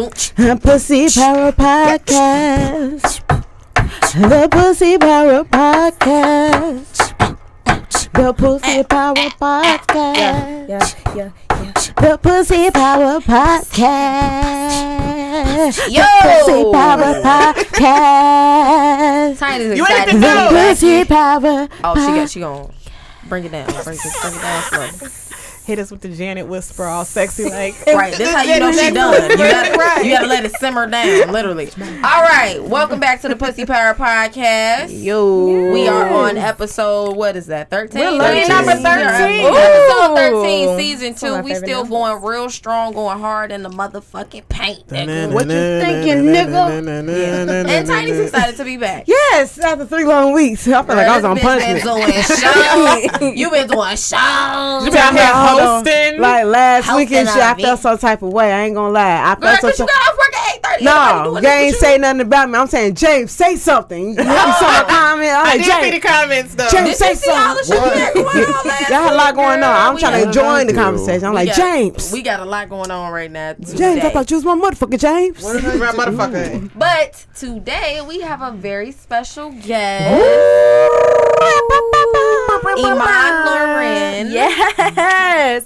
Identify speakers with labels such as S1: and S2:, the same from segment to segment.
S1: Pussy Power Podcast. The Pussy Power Podcast. The Pussy Power Podcast.
S2: Yeah.
S1: The Pussy Power Podcast.
S2: Yo!
S1: The Pussy Power Podcast.
S2: Tiny's
S3: You
S2: excited.
S3: ain't
S1: The
S3: know.
S1: Pussy Power
S2: She gonna bring it down. Bring it down slow.
S3: Hit us with the Janet whisper, all sexy like.
S2: Right, this how you know she done. You gotta let it simmer down, literally. All right, welcome back to the Pussy Power Podcast.
S1: Yo.
S2: We are on episode, what is that, 13?
S3: We're lucky number 13.
S2: Episode 13, season 2.
S4: my
S2: We
S4: favorite
S2: still
S4: number.
S2: going real strong, going hard in the motherfucking paint, nigga.
S1: What you thinking, nigga?
S2: And Tiny's excited to be back.
S1: Yes, after 3 long weeks. I feel like I was on punishment.
S2: You been doing shows.
S3: You been out here hosting.
S1: Like last
S2: Hosting
S1: weekend, shit, I
S2: our
S1: felt some type of way. I ain't gonna lie. I
S2: Girl,
S1: felt
S2: cause
S1: some
S2: you got off work at 8:30.
S1: No, you ain't say nothing about me. I'm saying, James, say something. You saw my comment. I'm
S3: I
S1: like,
S3: did see the
S1: James,
S3: comments though.
S1: James, say something. Y'all had a lot going on. I'm trying to join the conversation. I'm like, James.
S2: We got a lot going on right now.
S1: James, I thought you was my motherfucker, James.
S3: What is that motherfucker?
S2: But today we have a very special guest. Iman Lauren.
S4: Yes.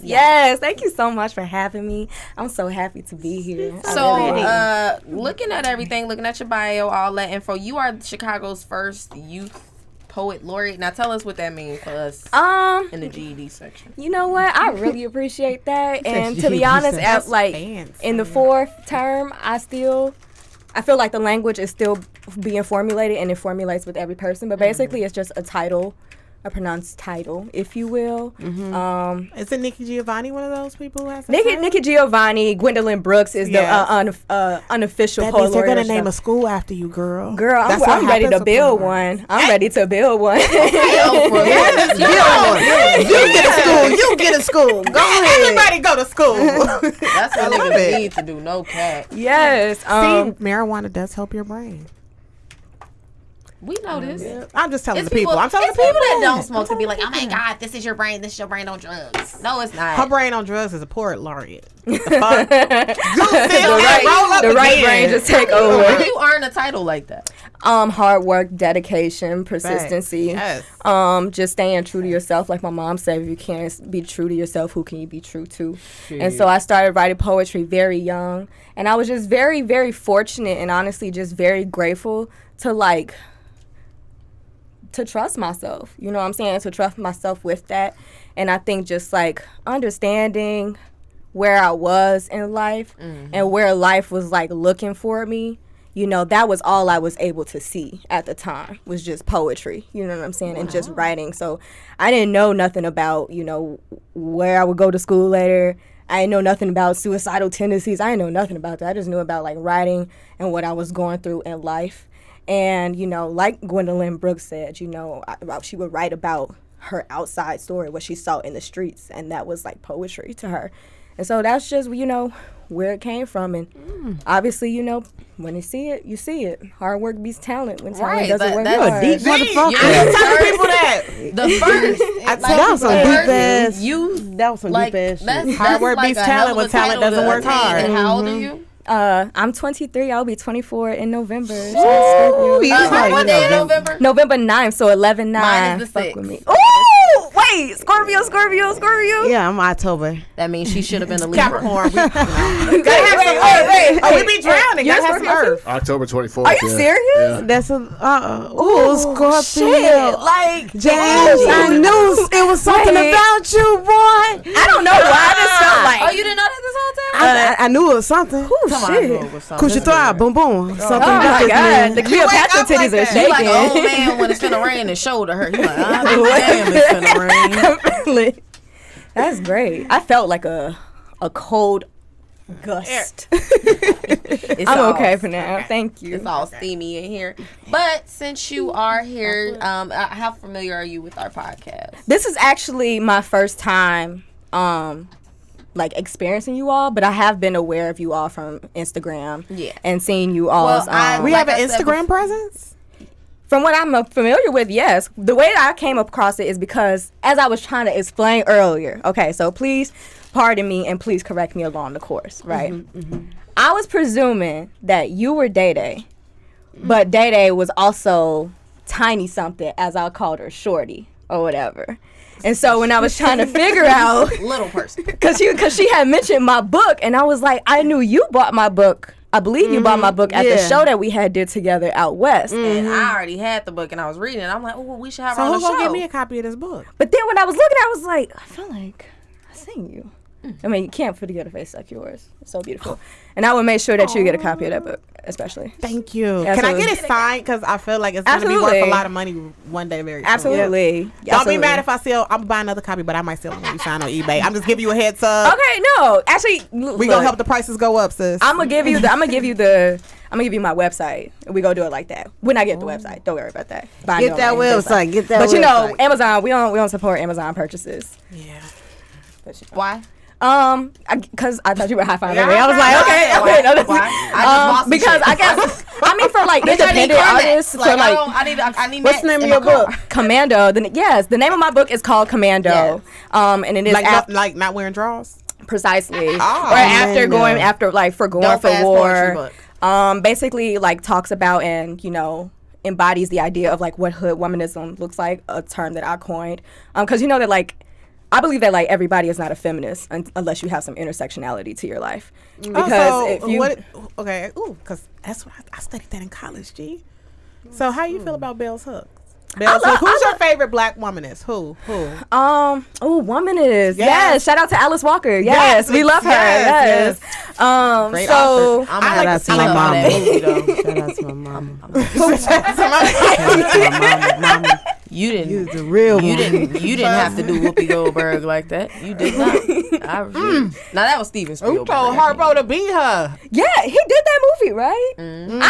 S4: Thank you so much for having me. I'm so happy to be here.
S2: So, looking at everything, looking at your bio, all that info, you are Chicago's first youth poet laureate. Now, tell us what that means for us in the GED section.
S4: You know what? I really appreciate that. And to be
S1: GED
S4: honest,
S1: section.
S4: at, like
S3: Fancy.
S4: in the 4th term, I feel like the language is still being formulated, and it formulates with every person. But basically, it's just a title. A pronounced title, if you will.
S3: Is it Nikki Giovanni one of those people who has that
S4: Nikki Giovanni, Gwendolyn Brooks is the unofficial
S3: That
S4: poet
S3: means they're
S4: laureate.
S3: gonna name a school after you, girl.
S4: Girl,
S3: That's what
S4: I'm ready to
S3: happens
S4: build
S3: with
S4: one. I'm ready to build one.
S1: You get a school. Go ahead.
S3: Everybody go to school.
S2: That's what niggas need to do, no cap.
S4: Yes.
S3: See, marijuana does help your brain.
S2: We know this.
S3: I'm just telling
S2: It's
S3: the people. I'm telling the
S2: it's people
S3: people
S2: that don't smoke to be like, oh my God, this is your brain on drugs. No, it's not.
S3: Her brain on drugs is a poet laureate. The fuck?
S4: The right brain just take
S2: How
S4: over.
S2: do you earn a title like that?
S4: Hard work, dedication, persistency.
S3: Yes.
S4: Just staying true to yourself. Like my mom said, if you can't be true to yourself, who can you be true to? And so I started writing poetry very young. And I was just very, very fortunate and honestly just very grateful to trust myself, you know what I'm saying? To trust myself with that. And I think just like understanding where I was in life and where life was like looking for me, you know, that was all I was able to see at the time was just poetry, you know what I'm saying? And just writing. So I didn't know nothing about, you know, where I would go to school later. I didn't know nothing about suicidal tendencies. I didn't know nothing about that. I just knew about like writing and what I was going through in life. And, you know, like Gwendolyn Brooks said, you know, she would write about her outside story, what she saw in the streets, and that was like poetry to her. And so that's just, you know, where it came from. And obviously, you know, when you see it, you see it. Hard work beats talent when talent doesn't work
S2: that's
S4: hard.
S1: deep motherfucker.
S2: Yeah.
S3: Tell people that.
S2: The first.
S1: That was some deep ass. That was some
S2: Like,
S1: deep ass shit.
S3: Hard work beats talent when talent doesn't work hard.
S2: And how old are you?
S4: I'm 23. I'll be 24 in November.
S2: What day in November?
S4: November 9th, so 11-9.
S2: Mine is the
S4: Fuck with
S2: 6th.
S4: me. Oh, wait. Scorpio.
S1: Yeah, I'm October.
S2: That means she should have been a Libra.
S3: Capricorn. We gotta have some earth. Oh, we be drowning. Gotta have some earth.
S5: October 24th.
S4: Are you serious?
S5: Yeah.
S1: That's a Scorpio.
S4: Shit. Like,
S1: James, I knew it was something
S4: Wait.
S1: about you, boy.
S4: I don't know why this felt like.
S2: Oh, you didn't know that this whole time?
S1: I knew it was something.
S2: Come on,
S4: shit.
S2: bro, what's something?
S1: Cause you throw out boom boom. Something
S4: Oh my
S1: with
S4: God, the
S1: this
S4: Cleopatra
S3: up like
S4: titties are
S3: that.
S2: You
S4: shaking.
S2: like an old man when it's finna rain and shoulder hurt. You like, damn, it's finna rain.
S4: Really? That's great. I felt like a cold gust.
S2: It's
S4: I'm
S2: all-
S4: okay for now. Thank you.
S2: It's all steamy in here. But since you are here, how familiar are you with our podcast?
S4: This is actually my first time like experiencing you all, but I have been aware of you all from Instagram.
S2: Yeah.
S4: And seeing you all's
S3: We
S2: Like
S3: have an
S2: I said
S3: Instagram presence?
S4: from what I'm familiar with, yes. The way that I came across it is because, as I was trying to explain earlier, okay, so please pardon me and please correct me along the course, right? I was presuming that you were Day Day, but Day Day was also Tiny something, as I called her, Shorty or whatever. And so when I was trying to figure out,
S2: little person,
S4: because she had mentioned my book, and I was like, I knew you bought my book. I believe you bought my book at the show that we did together out west.
S2: And I already had the book and I was reading it. I'm like, oh, we should have her on the show.
S1: So who's gonna give me a copy of this book?
S4: But then when I was looking, I was like, I feel like I've seen you. I mean, you can't forget a face like yours. It's so beautiful. And I would make sure that you get a copy of that book, especially.
S1: Thank you. Can I get it signed? Because I feel like it's going to be worth a lot of money one day very soon.
S4: Absolutely.
S1: Don't be mad if I sell. I'm buying another copy, but I might sell it when you sign on eBay. I'm just giving you a heads up.
S4: Okay, no. Actually,
S1: we going to help the prices go up, sis.
S4: I'm going to give you my website. We go do it like that. When I get the website. Don't worry about that.
S1: Get that website.
S4: But you know, Amazon, we don't support Amazon purchases.
S1: Yeah.
S2: But why?
S4: Because I thought you were high-fiving me. I was like, okay.
S2: Why?
S4: Because I guess, I mean, for like independent artists, for like,
S2: I need
S1: what's the name of your book?
S4: Commando. The name of my book is called Commando.
S2: Yes.
S4: And it is
S1: like not wearing drawers.
S4: Precisely. Or after going for war. Basically, like talks about and embodies the idea of like what hood womanism looks like, a term that I coined. Because you know that like. I believe that like everybody is not a feminist unless you have some intersectionality to your life. Because
S1: because that's what I studied that in college, G. So how you feel about Bell's Hooks? Who's your favorite black womanist? Who?
S4: Womanist. Yes. Shout out to Alice Walker. Yes, we love her. Yes.
S1: Great
S4: so
S1: author. I like to see my mama. Shout out to my mama. Mama.
S2: You didn't.
S1: You the real one.
S2: You didn't have to do Whoopi Goldberg like that. You did not. Now that was Steven Spielberg.
S1: Who told Harpo to beat her?
S4: Yeah, he did that movie, right?
S1: Mm-hmm.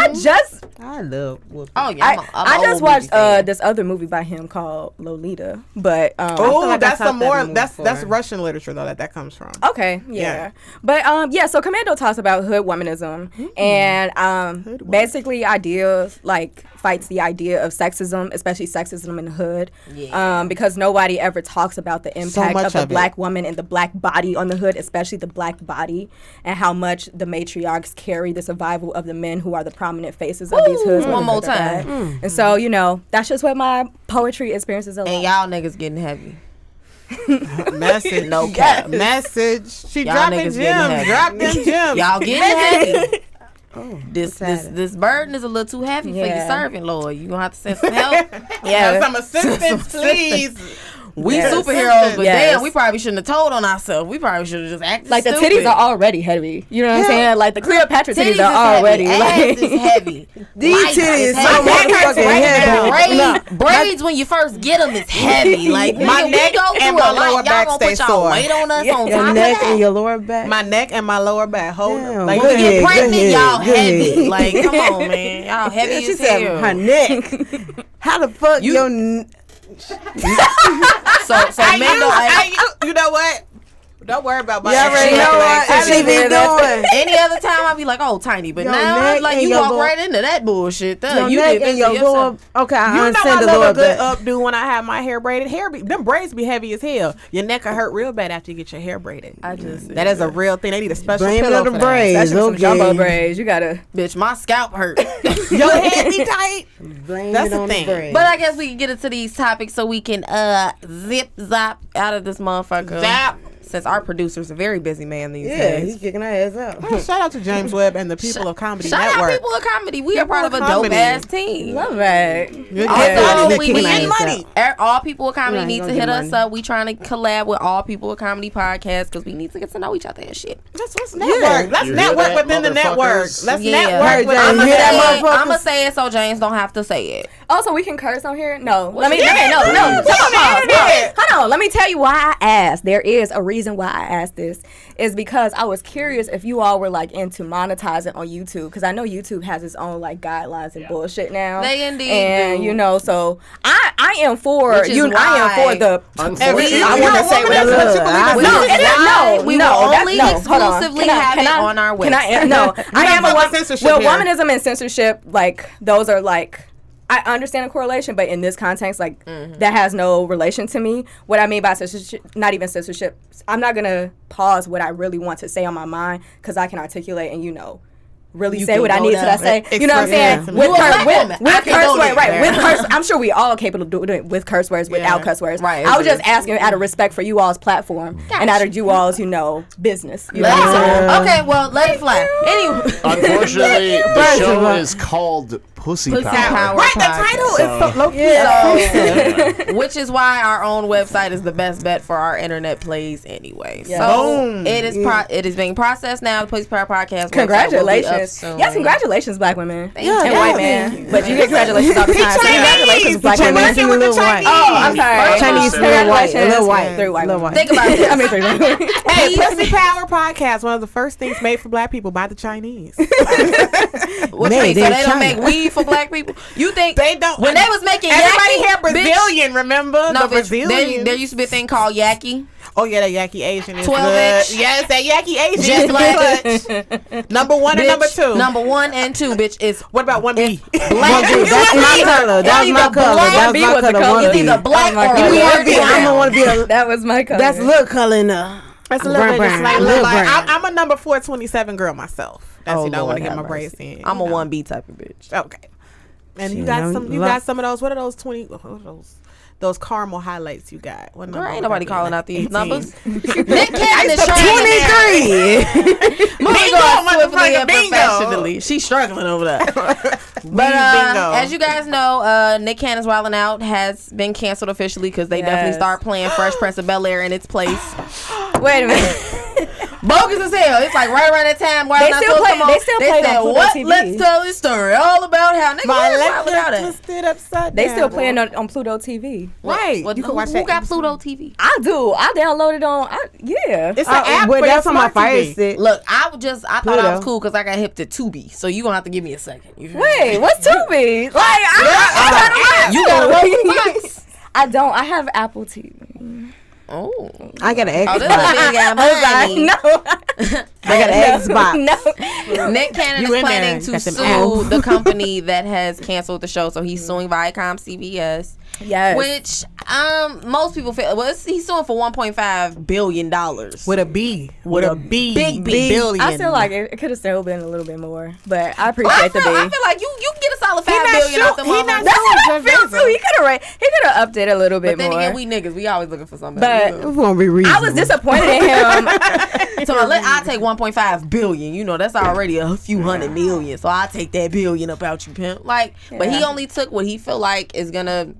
S4: I
S1: love Whoopi.
S2: Oh yeah,
S4: I just watched this other movie by him called Lolita, but
S1: that's Russian literature though that comes from.
S4: Okay, yeah. But so Commando talks about hood womanism and basically ideas like fights the idea of sexism, especially sexism in the hood, because nobody ever talks about the impact of the black woman and the black body on the hood, especially the black body, and how much the matriarchs carry the survival of the men who are the prominent faces of these hoods.
S2: One more time.
S4: And so, that's just what my poetry experiences are like.
S2: And y'all niggas getting heavy.
S1: Message.
S2: No cap.
S1: Message. She
S2: Y'all
S1: dropping gems. Drop them gems.
S2: Y'all getting heavy. This burden is a little too heavy for your servant, Lord. You gonna have to send some help.
S1: Some assistance, please.
S2: We superheroes, but damn, we probably shouldn't have told on ourselves. We probably should have just acted
S4: like
S2: stupid.
S4: The titties are already heavy. You know what I'm saying? Like the Cleopatra titties are already
S2: ass is heavy.
S1: These titties so
S2: heavy. Braids when you first get them is heavy. Like
S1: my neck and my lower back stay sore.
S2: Weight on us on top
S1: your
S2: of
S1: neck
S2: that.
S1: and your lower back. My neck and my lower back. Hold them.
S2: Like when we get pregnant, y'all heavy. Like come on, man, y'all heavy as hell.
S1: Her neck. How the fuck your
S2: So Mando,
S1: you know what? Don't worry about my
S3: You know what?
S1: She be doing.
S2: Any other time I'd be like, oh, Tiny. But now I'm like, you walk right into that bullshit.
S1: You
S2: did
S1: this
S2: to yourself.
S1: Okay, I understand the lower good updo when I have my hair braided. Them braids be heavy as hell. Your neck will hurt real bad after you get your hair braided.
S2: That
S1: is a real thing. They need a special
S3: Blame
S1: pillow
S3: the
S1: for
S3: braids.
S1: that.
S4: some jumbo braids. You gotta.
S2: Bitch, my scalp hurt.
S1: Your head be tight.
S3: Blame
S1: That's
S3: it
S1: the
S3: on
S1: thing.
S3: the braids.
S2: But I guess we can get into these topics so we can zip zap out of this motherfucker.
S1: Zap.
S2: Since our producer's a very busy man these
S3: Yeah,
S2: days.
S3: he's kicking our ass out.
S1: Shout out to James Webb and the People of Comedy
S2: Shout
S1: Network.
S2: out People of Comedy. We are part of a dope ass team.
S4: Love that.
S2: Also, we
S1: need
S2: need
S1: money.
S2: All People of Comedy
S3: Right,
S2: need to
S3: gonna
S2: hit
S3: get
S2: us
S3: money.
S2: up. We trying to collab with All People of Comedy podcast because we need to get to know each other and shit.
S1: Let's network. Let's
S5: You
S1: network
S5: hear that,
S1: within the network.
S5: motherfuckers?
S1: Let's
S2: Yeah.
S1: network with
S3: James, hear that, motherfuckers?
S2: I'm gonna say it so James don't have to say it.
S4: Also, we can curse on here? No.
S2: What
S4: No.
S2: you did?
S4: Hold on. Let me tell you why I asked. There is a reason why I asked this. Is because I was curious if you all were like into monetizing on YouTube, because I know YouTube has its own like guidelines and bullshit now.
S2: They indeed
S4: and
S2: do.
S4: So I am for
S2: Which is
S4: you. I am for the.
S5: Unfortunately,
S1: I want to say what you believe.
S4: No, it is no.
S2: We
S4: no,
S2: will
S4: that's-
S2: only
S4: no, hold on.
S2: exclusively have it on our website.
S4: No, I
S1: don't
S4: have
S1: fuck
S4: a
S1: with censorship
S4: well,
S1: here.
S4: womanism and censorship, like those are like I understand the correlation, but in this context, like, that has no relation to me. What I mean by censorship, not even censorship, I'm not going to pause what I really want to say on my mind because I can articulate and, really say what I need to say. You know what I'm saying? With curse words, right? With curse, I'm sure we all are capable of doing it with curse words, without curse words. Right. I was just asking out of respect for you all's platform and out of you all's, business. You know what I'm saying?
S2: Okay, well, let it fly. Anyway,
S5: unfortunately, the show is called Pussy Power.
S1: Right, the title is so low-key.
S2: Which is why our own website is the best bet for our internet plays anyway.
S4: Yeah.
S2: So it is being processed now. The Pussy Power Podcast.
S4: Congratulations. Yes, congratulations, black women.
S2: Thank you.
S4: White man. But you get congratulations all the time. So congratulations, black women.
S1: A little white.
S4: Oh, I'm sorry.
S3: Chinese,
S4: Congratulations.
S3: a little white.
S4: 3 white. Women.
S2: Think about this.
S4: I mean, 3 women.
S1: Hey, Pussy Power Podcast, one of the first things made for black people by the Chinese.
S2: What you mean? So they don't make weed for black people? You think
S1: they don't?
S2: When they was making
S1: everybody
S2: yaki,
S1: here Brazilian, remember?
S2: No,
S1: the Brazilian.
S2: There used to be a thing called yaki.
S1: Oh yeah, that yaki Asian is
S2: 12-inch.
S1: good. Yes, that yaki Asian
S2: Just
S1: is
S2: like
S1: number 1 and number 2.
S2: Number 1 and 2, bitch, is
S1: what about 1B?
S2: Black.
S3: That's my color. That's my color. That's my color.
S2: It's either black or
S3: I don't want to be a.
S4: That was my color.
S3: That's a little color in the.
S1: That's a little bit
S3: brown.
S1: like,
S3: Little
S1: like
S3: brown.
S1: I'm a number 427 girl myself. That's
S2: Oh,
S1: you don't want
S2: Lord
S1: to get
S2: have
S1: my
S2: mercy.
S1: braids in.
S2: I'm a 1B type of bitch.
S1: Okay. And
S3: Shit,
S1: you got
S3: I'm
S1: some. You got some of those. What are those 20? What are those caramel highlights you got? What
S2: There
S1: number
S2: ain't
S1: would
S2: nobody
S1: that be?
S2: calling
S1: Like
S2: out these
S1: 18?
S2: numbers. Nick Cannon is trying
S3: 23.
S2: Moving on swiftly and
S1: bingo.
S2: professionally. She's struggling over that. But
S1: bingo.
S2: as you guys know, Nick Cannon's Wildin' Out has been canceled officially because they definitely start playing Fresh Prince of Bel-Air in its place.
S4: Wait a minute.
S2: Bogus as hell. It's like right around that time.
S4: They still play. They still play
S2: said,
S4: on Pluto
S2: what?
S4: TV.
S2: Let's tell this story all about how nigga
S1: My
S2: without
S1: left
S2: it.
S1: twisted upside
S4: They
S1: down.
S4: still playing on Pluto TV.
S1: Right.
S2: What,
S1: You can
S2: who
S1: watch that.
S2: got Pluto TV?
S4: I do. I downloaded on. Yeah.
S1: It's an app
S3: Well,
S1: for
S3: that's
S1: your
S3: on my
S1: smart
S3: fire
S1: TV.
S3: stick.
S2: Look, I thought I
S3: Pluto.
S2: was cool because I got hip to Tubi. So you gonna have to give me a second. You feel me?
S4: Wait, what's Tubi? Like, I
S2: You got a Roku box?
S4: I don't. I have Apple TV.
S2: Oh.
S3: I got an
S2: Oh, this
S3: Xbox.
S2: nigga got money.
S4: No.
S3: I got an Xbox.
S4: No.
S2: Nick Cannon
S1: You
S2: is
S1: in
S2: planning
S1: there.
S2: to
S1: Got them
S2: sue
S1: apps.
S2: the company that has canceled the show. So he's suing Viacom CBS.
S4: Yes.
S2: Which most people feel he's suing for $1.5 billion.
S1: With a B. With a B.
S2: Big B.
S1: Billion.
S4: I feel like it could have still been a little bit more, but I appreciate the B.
S2: I feel like you can get a solid $5
S1: not
S2: billion out the
S1: he not
S2: motherfucker.
S4: That's what I
S1: Jeff
S4: feel
S1: Bezos.
S4: too. He could have upped it a little bit
S2: But then
S4: more.
S2: again, we niggas, we always looking for something.
S4: But-
S3: It's gonna be reasonable.
S4: I was disappointed in him.
S2: So I'll take 1.5 billion. You know, that's already a few hundred million. So I'll take that billion up out you, pimp. Like, but he
S4: Yeah.
S2: only took what he feel like is gonna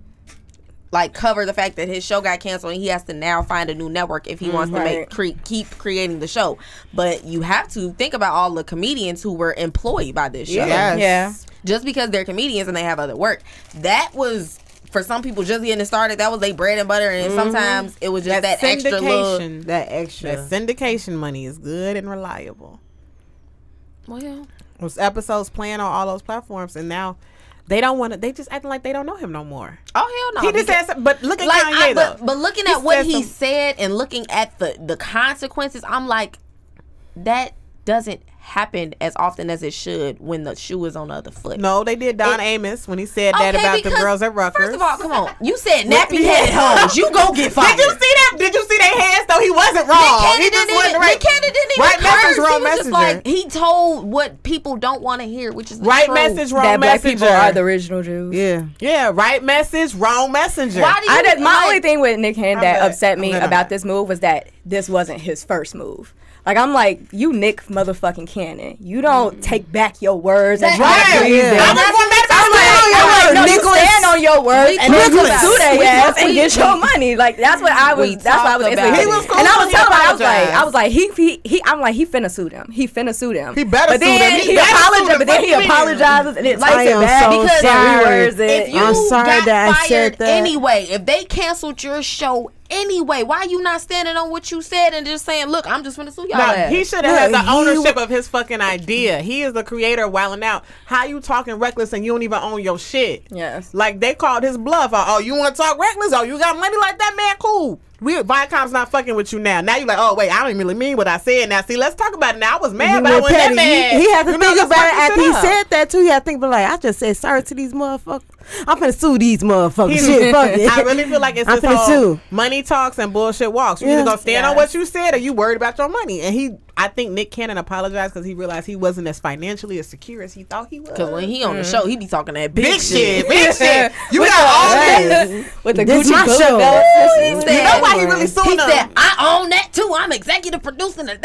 S2: like cover the fact that his show got canceled and he has to now find a new network if he wants to
S4: Right.
S2: keep creating the show. But you have to think about all the comedians who were employed by this show.
S1: Yes.
S4: Yeah.
S2: Just because they're comedians and they have other work, that was. For some people, just getting it started, that was their bread and butter, and sometimes it was just that extra little.
S1: syndication.
S3: that extra.
S1: That syndication money is good and reliable.
S2: Well, yeah.
S1: Those episodes playing on all those platforms, and now they don't want to. They just acting like they don't know him no more.
S2: Oh hell no!
S1: He just said, something, but look at
S2: like,
S1: Kanye though.
S2: but looking
S1: He
S2: at what
S1: said
S2: he
S1: some-
S2: said and looking at the consequences, I'm like, that doesn't happen as often as it should when the shoe is on the other foot.
S1: No, they did Don Amos when he said that about the
S2: because,
S1: girls at Rutgers.
S2: First of all, come on, you said nappy headed hoes. You go get fired.
S1: Did you see that? Did you see their hands though? He wasn't wrong. He just wasn't right.
S2: Nick Cannon didn't even
S1: Right message,
S2: curse.
S1: wrong
S2: He was just
S1: messenger.
S2: like he told what people don't want to hear, which is the
S1: Right
S2: truth.
S1: message, wrong
S4: That black
S1: messenger.
S4: people are the original Jews.
S3: Yeah.
S1: Yeah, right message, wrong messenger.
S2: Why do you?
S4: My
S2: like-
S4: only thing with Nick Cannon
S1: I'm
S4: that
S1: good.
S4: upset me
S1: I'm good on
S4: about
S1: that.
S4: this move was that this wasn't his first move. Like, I'm like, you Nick motherfucking Cannon. You don't take back your words and try to
S1: Right.
S4: please them.
S1: I'm just going back to
S4: I'm like, no, you stand on your words and then you
S1: Nicholas.
S4: sue their
S2: We
S4: ass
S2: talked-
S4: and get your money. Like, that's what I was.
S2: We
S4: That's why I was
S2: talked about
S4: instantly.
S2: it. He was
S1: cool
S4: And I
S1: when
S4: was
S1: he
S4: telling him,
S1: apologized.
S4: I was like, I'm like, he finna sue them. He finna sue them.
S1: He better
S4: but
S1: sue
S4: then
S1: them. He
S4: He
S1: better sue
S4: apologizes.
S1: them.
S4: But then he
S1: What do you mean?
S4: apologizes and it
S3: I
S4: likes it
S3: am
S4: bad
S3: so
S4: because he
S3: sorry.
S4: rewords it.
S2: If you
S3: I'm sorry
S2: got
S3: that I
S2: fired
S3: said that.
S2: anyway, if they canceled your show anyway, why are you not standing on what you said and just saying, look, I'm just gonna sue y'all
S1: No,
S2: ass?
S1: he should have had
S3: Look,
S1: the ownership of his fucking idea. He is the creator of Wildin' Out. How you talking reckless and you don't even own your shit?
S4: Yes.
S1: Like they called his bluff. Oh, you want to talk reckless? Oh, you got money like that, man? Cool. Viacom's not fucking with you now. Now you like, oh wait, I don't really mean what I said. Now see, let's talk about it. Now I was mad, but I wasn't that mad.
S3: He had to think
S1: let's
S3: about
S1: fuck
S3: it after
S1: this
S3: he
S1: up.
S3: said that too. He had to think, but like, I just said sorry to these motherfuckers. I'm finna sue these motherfuckers. Shit, fuck it.
S1: I really feel like it's
S3: I'm
S1: this
S3: finna
S1: whole
S3: sue.
S1: money talks and bullshit walks. You
S3: Yeah.
S1: either gonna stand on what you said or you worried about your money. And I think Nick Cannon apologized because he realized he wasn't as financially as secure as he thought he was.
S2: Because when he on the show, he be talking that big
S1: Big
S2: shit.
S1: shit, big shit. You got all this.
S4: With the
S3: This
S4: Gucci
S3: my
S4: booty
S3: show.
S4: belts.
S1: You know why he really suing
S2: He
S1: them?
S2: said, I own that too. I'm executive producing it.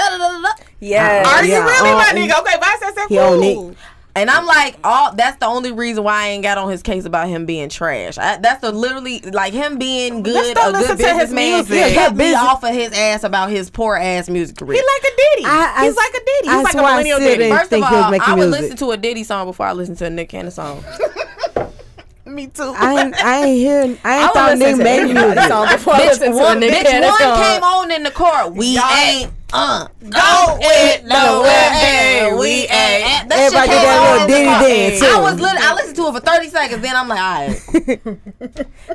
S4: Yeah.
S1: Are you
S3: Yeah,
S1: really, my
S3: oh,
S1: nigga? Okay, Vice said
S3: he own
S1: cool.
S2: And I'm like, that's the only reason why I ain't got on his case about him being trash. That's the literally, like, him being good,
S1: don't
S2: a
S1: listen
S2: good
S1: to his
S2: businessman.
S1: music.
S2: He kept me
S3: business.
S2: off of his ass about his poor ass music career.
S1: He like a Diddy. He's like a Diddy. He's like a millennial Diddy.
S2: First of
S3: think he was
S2: all,
S3: making
S2: I would
S3: music.
S2: listen to a Diddy song before I listen to a Nick Cannon song.
S1: Me too.
S3: I ain't hearing. I ain't
S4: I
S3: thought
S4: would
S3: Nick
S4: listen to
S3: made
S4: any
S3: music.
S4: song before I listen to a Nick
S2: Bitch,
S4: Cannon
S2: one
S4: song.
S2: came on in the court. We
S1: Y'all-
S2: ain't go it nowhere. Hey, we ain't. That shit
S3: Everybody
S2: came
S3: did that
S2: on
S3: little
S2: in the
S3: Diddy
S2: car.
S3: dance, too.
S2: I listened to it for 30 seconds. Then I'm like, all right.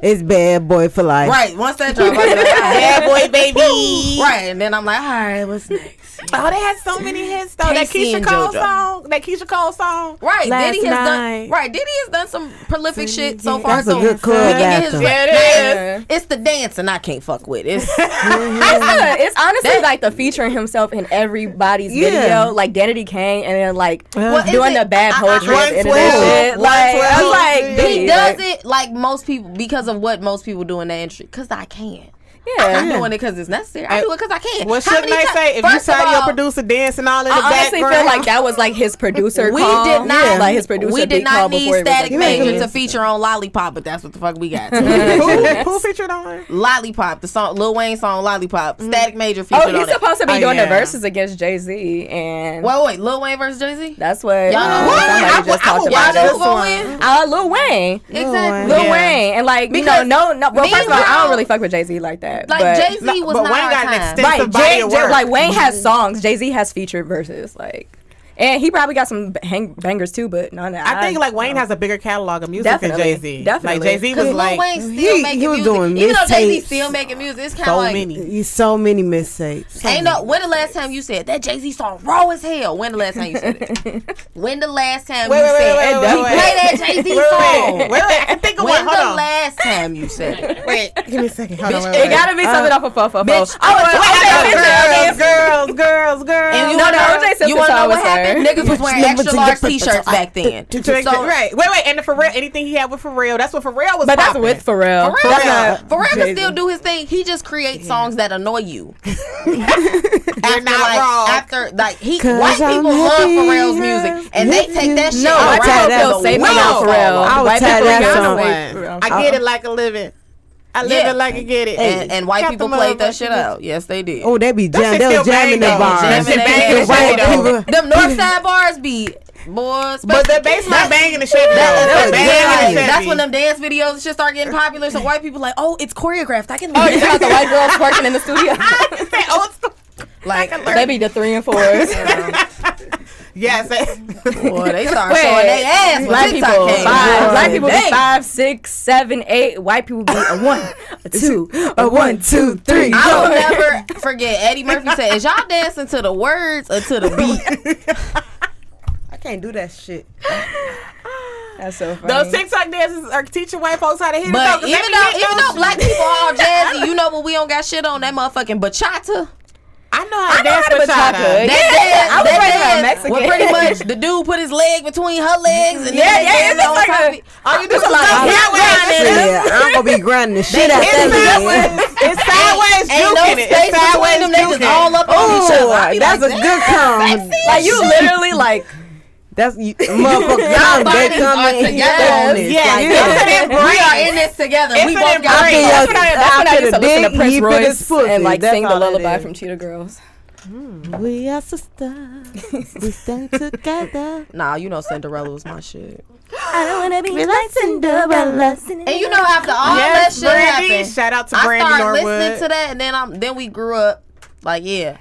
S3: It's Bad Boy for Life.
S2: Right. Once that drop, I was like, all right.
S1: Bad boy, baby.
S2: Right. And then I'm like, all right, what's next?
S1: Oh, they had so many hits though. That
S2: Casey
S1: Keisha
S2: and
S1: Cole
S2: JoJo.
S1: song. That Keisha Cole song.
S2: Right.
S3: Last
S2: Diddy has
S3: night.
S2: done. Right. Diddy has done some prolific shit so far.
S3: That's a
S2: So
S3: good club
S2: he can get his
S3: anthem.
S1: Yeah, it is.
S2: It's the dancing I can't fuck with. It's
S4: It's honestly like the featuring himself in everybody's
S3: Yeah.
S4: video, like Danity Kane, and then like
S2: What is
S4: doing
S2: it?
S4: the bad poetry at the end of
S1: 112.
S4: that shit. Like I was like,
S1: 112.
S2: he
S4: Diddy,
S2: does
S4: like,
S2: it like most people because of what most people do in that industry. Because I can.
S4: Yeah.
S2: I'm doing it because it's necessary. I do it because I can.
S1: What
S2: How
S1: shouldn't
S2: many
S1: they
S2: ti-
S1: say? If you
S2: First of
S1: saw your
S2: all,
S1: producer dancing all in the
S4: I honestly
S1: background.
S4: feel like that was like his producer
S2: We
S4: call.
S2: did not.
S4: Yeah, like his producer
S2: We did
S4: beat
S2: not
S4: call
S2: need
S4: before he was
S2: Static
S4: like,
S2: Major
S3: "Hey."
S2: to feature on Lollipop, but that's what the fuck we got.
S1: who featured on it?
S2: Lollipop, the song, Lil Wayne song Lollipop. Static Major featured
S4: Oh,
S2: on
S4: he's
S2: it.
S4: supposed to be
S1: Oh,
S4: doing
S1: yeah.
S4: the verses against Jay-Z, and
S2: Wait, Lil Wayne versus Jay-Z?
S4: that's what
S2: Y'all know
S1: What?
S4: somebody
S1: I
S4: just talked
S1: would
S2: Y'all
S4: about.
S2: know
S1: watch
S2: who
S1: this
S2: gonna
S1: one.
S2: win?
S4: Lil Wayne.
S2: Exactly.
S4: Lil
S1: Yeah.
S4: Wayne, and like
S2: Because
S4: no. Well, first of all, I
S2: meanwhile-
S4: don't really fuck with Jay-Z like that.
S2: Like
S4: but,
S2: Jay-Z was
S1: but
S2: not
S1: Wayne
S2: our
S1: got an
S2: time.
S1: extensive
S4: right,
S1: body of work.
S4: like Wayne has songs. Jay-Z has featured verses, like, and he probably got some bangers too. But none of that.
S1: I think like Wayne has a bigger catalog of music
S4: Definitely.
S1: than Jay Z.
S4: Definitely.
S1: Like Jay Z
S2: Because
S1: was
S2: Lil
S1: like
S2: Wayne still
S3: he
S2: making
S3: was
S2: music.
S3: doing
S2: Even though Jay-Z
S3: mixtapes.
S2: still making music, it's kind of
S1: so
S2: like...
S1: many.
S3: So many mistakes.
S2: Ain't no. When the last time you said that Jay-Z song raw as hell? When the last time you said it? When the last time you said play that Jay-Z song?
S1: Wait, I can think of
S2: When
S1: one. Hold
S2: the
S1: on.
S2: last time you said it?
S1: Wait, give me a second. Hold on.
S2: Bitch,
S1: Wait,
S4: it
S1: wait.
S4: gotta be something off of Fofo.
S2: Bitch,
S1: Girls.
S2: And
S4: No,
S2: you
S4: no,
S2: wanna-
S4: OJ Simpson
S2: you wanna know
S4: song
S2: what
S4: was
S2: happened?
S4: her.
S2: Niggas was wearing extra large t-shirts back then. So,
S1: Right. Wait. And the Pharrell, anything he had with Pharrell, that's what Pharrell was
S4: But that's
S1: popping.
S4: with Pharrell.
S2: Pharrell can
S4: Jay-Z.
S2: still do his thing. He just creates songs that annoy you.
S1: You're not wrong.
S2: After like he
S3: 'Cause
S2: white
S3: I'm
S2: people love
S3: happy
S2: Pharrell's
S3: here.
S2: music and they take that shit.
S4: No,
S3: I
S4: white
S3: would
S4: people
S3: tie that
S4: feel
S3: song.
S4: safe
S1: No.
S4: about Pharrell.
S3: I would
S4: White
S3: tie
S4: people
S3: that
S4: feel
S3: song.
S4: safe for Pharrell.
S1: I get it like a living. I live
S2: Yeah.
S1: it like I get it.
S2: And white
S1: Got
S2: people
S1: the
S2: played that
S1: motherfucking
S2: shit out. Yes, they did.
S3: Oh, they be
S1: shit
S3: jamming. They
S1: still
S3: was jamming
S1: bang,
S3: the
S1: though.
S3: bars.
S2: Jamming
S1: shit
S2: that
S1: bang,
S2: ass.
S1: white
S3: people-
S2: Them Northside bars be boys.
S1: But the bass line banging the shit.
S2: That's
S1: Banging the shit.
S2: that's when them dance videos and shit start getting popular. So white people like, oh, it's choreographed. I can
S4: Oh, you talking about the white girls twerking in the studio?
S1: old school.
S2: like.
S4: They be the 3 and 4s.
S1: Yes.
S2: Boy, they start showing their ass when
S4: Black
S2: TikTok
S4: people,
S2: came.
S4: black people be
S2: Dang.
S4: 5, 6, 7, 8. White people be a 1, a 2, a 1, 2, 3.
S2: I will never forget. Eddie Murphy said, "Is y'all dancing to the words or to the beat?"
S3: I can't do that shit.
S4: That's so funny.
S1: Those TikTok dances are teaching white folks how to hit it.
S2: But
S1: though, 'cause
S2: even
S1: they be
S2: though
S1: hitting those
S2: black people all jazzy, you know, but we don't got shit on that motherfucking bachata.
S1: I know how to dance
S4: how to
S1: bachata.
S4: bachata.
S2: That
S4: I was
S2: dance,
S4: raised by
S2: that
S4: Mexican.
S2: well, pretty much the dude put his leg between her legs and
S4: Yeah,
S2: then
S4: yeah,
S2: dance
S4: it's
S2: on
S4: like
S2: top
S4: a-
S2: of it.
S1: All you do is
S4: It's like
S1: just sideways.
S3: Yeah, I'm gonna be grinding the shit out
S1: It's
S3: that
S1: sideways. It's sideways
S2: Ain't no
S1: juking it.
S2: space
S1: It's sideways
S2: between them. They just
S1: juking.
S2: all up on each other. I
S3: Oh,
S2: be
S3: that's
S2: like,
S3: a good come.
S4: Like you literally like
S3: That's you, motherfucker. Come, they
S2: bodies
S3: come
S2: are
S3: in.
S2: together on this.
S1: Yeah,
S2: Like,
S1: it's an
S2: we
S1: embrace.
S2: are in this together.
S1: It's
S2: We
S1: an
S2: both got
S1: embrace.
S2: it.
S4: that's when I used to listen to Prince
S3: He fit
S4: Royce
S3: his pussy.
S4: and like
S3: That's
S4: sing the
S3: all it
S4: lullaby
S3: is.
S4: from Cheetah Girls.
S3: We are sisters. We stand together.
S2: Nah, you know Cinderella was my shit.
S4: I don't wanna be
S3: We like Cinderella.
S2: And you know after all
S1: Yes,
S2: that shit
S1: Brandy.
S2: happened,
S1: Shout out to
S2: I
S1: Brandy
S2: started
S1: Norwood.
S2: listening to that, and then we grew up. Like, yeah,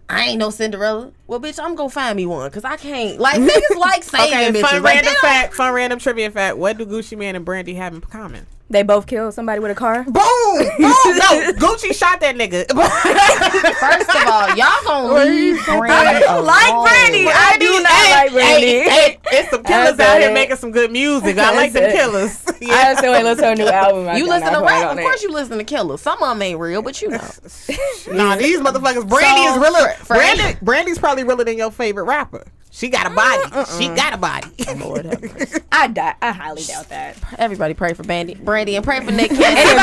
S2: I ain't no Cinderella. Well, bitch, I'm gonna find me one because I can't. Like niggas like saying
S1: Okay,
S2: bitches.
S1: fun
S2: Like,
S1: random
S2: they don't-
S1: fact, fun random trivia fact. What do Gucci Mane and Brandy have in common?
S4: They both killed somebody with a car.
S1: Boom! No, Gucci shot that nigga.
S2: First of all, y'all gonna leave Brandy
S4: I don't like
S2: alone.
S4: Brandy. I do not like Brandy.
S1: Hey, it's some killers
S4: I
S1: out here
S4: said
S1: making some good music. I like them
S4: said it.
S1: killers.
S4: I still ain't listen to her new album.
S2: You listen to rap, of course you listen to Killers. Some of them ain't real, but you know.
S1: Nah, these motherfuckers. Brandy
S2: So,
S1: is realer.
S2: for
S1: Brandy's probably realer than your favorite rapper. She got a body. She got a body.
S2: Lord have mercy.
S4: I highly doubt that.
S2: Everybody pray for Brandy and pray for Nick Cannon.